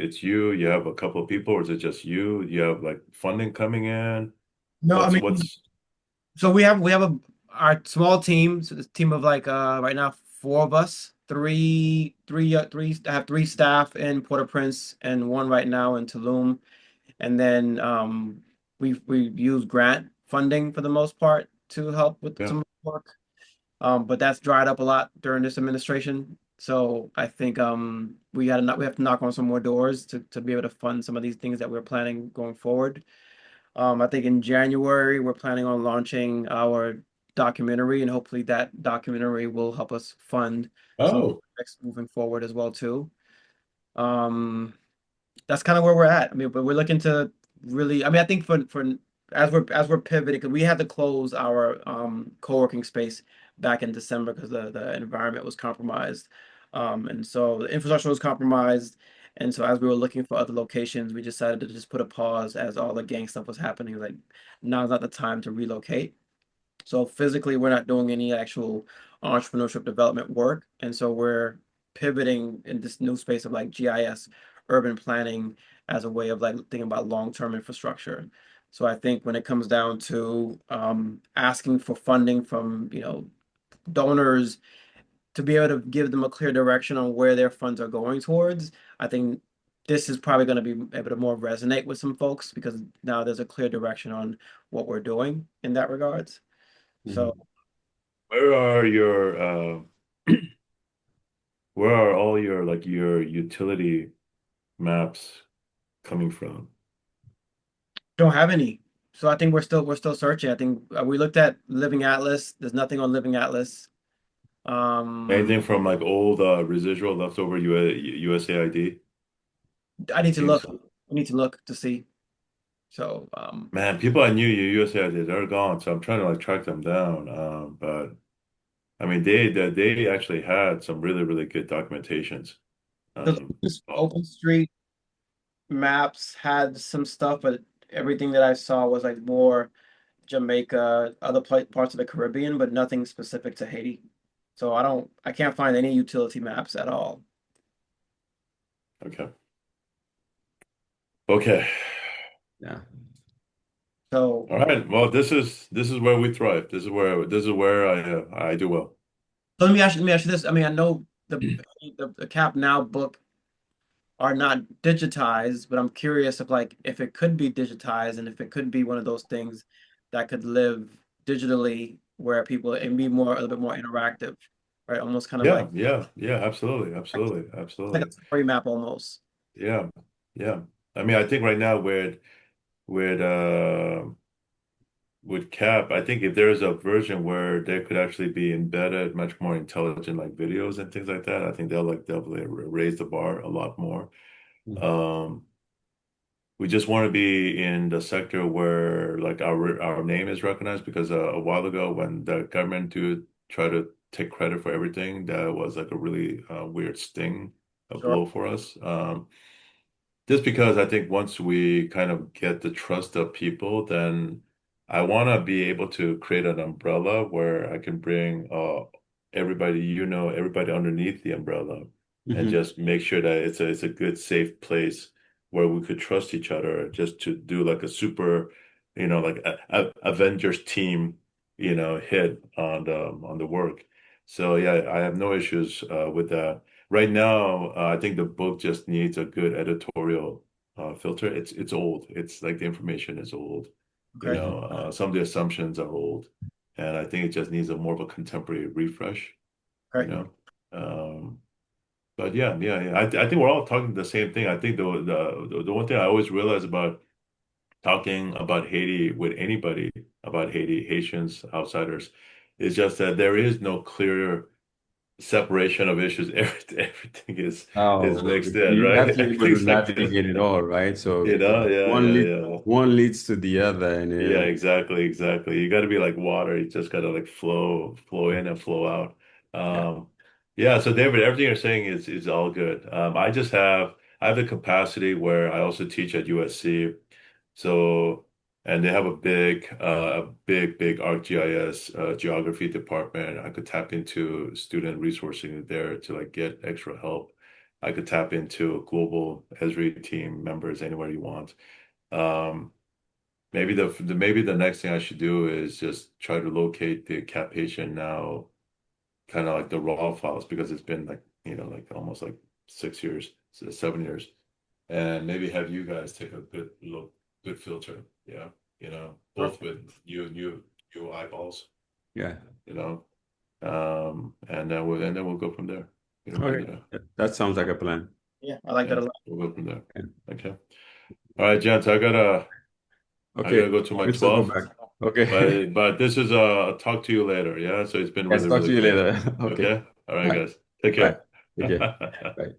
have a couple of people, or is it just you? You have like funding coming in? No, I mean, What's so we have our small team, so this team of like right now four of us, three. I have three staff in Port-au-Prince and one right now in Tulum, and then we use grant funding for the most part to help with yeah. some of the work. But that's dried up a lot during this administration. So I think we have to knock on some more doors to be able to fund some of these things that we're planning going forward. I think in January we're planning on launching our documentary, and hopefully that documentary will help us fund some Oh, projects moving forward as well too. Um, that's kind of where we're at. I mean, but we're looking to really. I mean, I think for as we're pivoting, because we had to close our co-working space back in December because the environment was compromised, and so the infrastructure was compromised, and so as we were looking for other locations, we decided to just put a pause as all the gang stuff was happening. Like now's not the time to relocate. So physically, we're not doing any actual entrepreneurship development work, and so we're pivoting in this new space of like GIS, urban planning as a way of like thinking about long-term infrastructure. So I think when it comes down to asking for funding from, donors to be able to give them a clear direction on where their funds are going towards, I think this is probably going to be able to more resonate with some folks because now there's a clear direction on what we're doing in that regards. So Mhm. where are your where are all your like your utility maps coming from? don't have any. So I think we're still searching. I think we looked at Living Atlas. There's nothing on Living Atlas. Anything from like old residual leftover USAID? I need to Seeing look. some. I need to look to see. So Man, people I knew USAID, they're gone, so I'm trying to like track them down. But I mean, they actually had some really really good documentations. the Um, oh, Open Street Maps had some stuff, but everything that I saw was like more Jamaica, other parts of the Caribbean, but nothing specific to Haiti. So I can't find any utility maps at all. okay, okay. Yeah. So All right. Well, this is where we thrive. This is where I do well. so let me ask you this. I mean, I know the Cap Now book are not digitized, but I'm curious if it could be digitized and if it could be one of those things that could live digitally where people and be a little bit more interactive, right? Almost kind of Yeah, yeah, yeah. Absolutely, absolutely, like a absolutely. story map almost. Yeah, yeah. I mean, I think right now with uh with CAP, I think if there's a version where there could actually be embedded much more intelligent like videos and things like that, I think they'll like definitely raise the bar a lot more. Mhm. Um, we just want to be in the sector where like our name is recognized because a while ago when the government do try to take credit for everything, that was like a really weird sting, a Sure. blow for us. Just because I think once we kind of get the trust of people, then I want to be able to create an umbrella where I can bring everybody, everybody underneath the umbrella and Mhm. just make sure that it's a good, safe place where we could trust each other just to do like a super, like a Avengers team hit on the work. So yeah, I have no issues with that. Right now, I think the book just needs a good editorial filter. It's old. It's like the information is old. Okay. Some of the assumptions are old, and I think it just needs a more of a contemporary refresh. You Okay. know, um, but yeah. I think we're all talking the same thing. I think the one thing I always realize about talking about Haiti with anybody about Haiti, Haitians, outsiders, is just that there is no clear separation of issues. Everything is Oh, mixed in, you right? have to be able to Everything's mixed in. navigate it all, right? So Yeah, yeah. one leads to the other, and Yeah, exactly. You got to be like water. You just got to like flow in and flow out. yeah. Yeah. So David, everything you're saying is all good. I have the capacity where I also teach at USC. So, and they have a big ArcGIS geography department. I could tap into student resourcing there to like get extra help. I could tap into global Esri team members anywhere you want. Um, maybe the next thing I should do is just try to locate the Cap-Haitian now, kind of like the raw files because it's been like like almost like 6 years, 7 years, and maybe have you guys take a good look, good filter, yeah, both Perfect. with new eyeballs, Yeah. you know, and then we'll go from there. Okay. That sounds like a plan. Yeah, I like that Yeah, a lot. we'll go from there. Yeah. Okay. All right, gents, I gotta Okay. go to my Let's go 12. back. Okay. But this is a talk to you later. Yeah. So it's been Let's really, talk really to you great. later. Okay. Okay. All right, Bye. guys. Take Bye. care. Take care. Bye.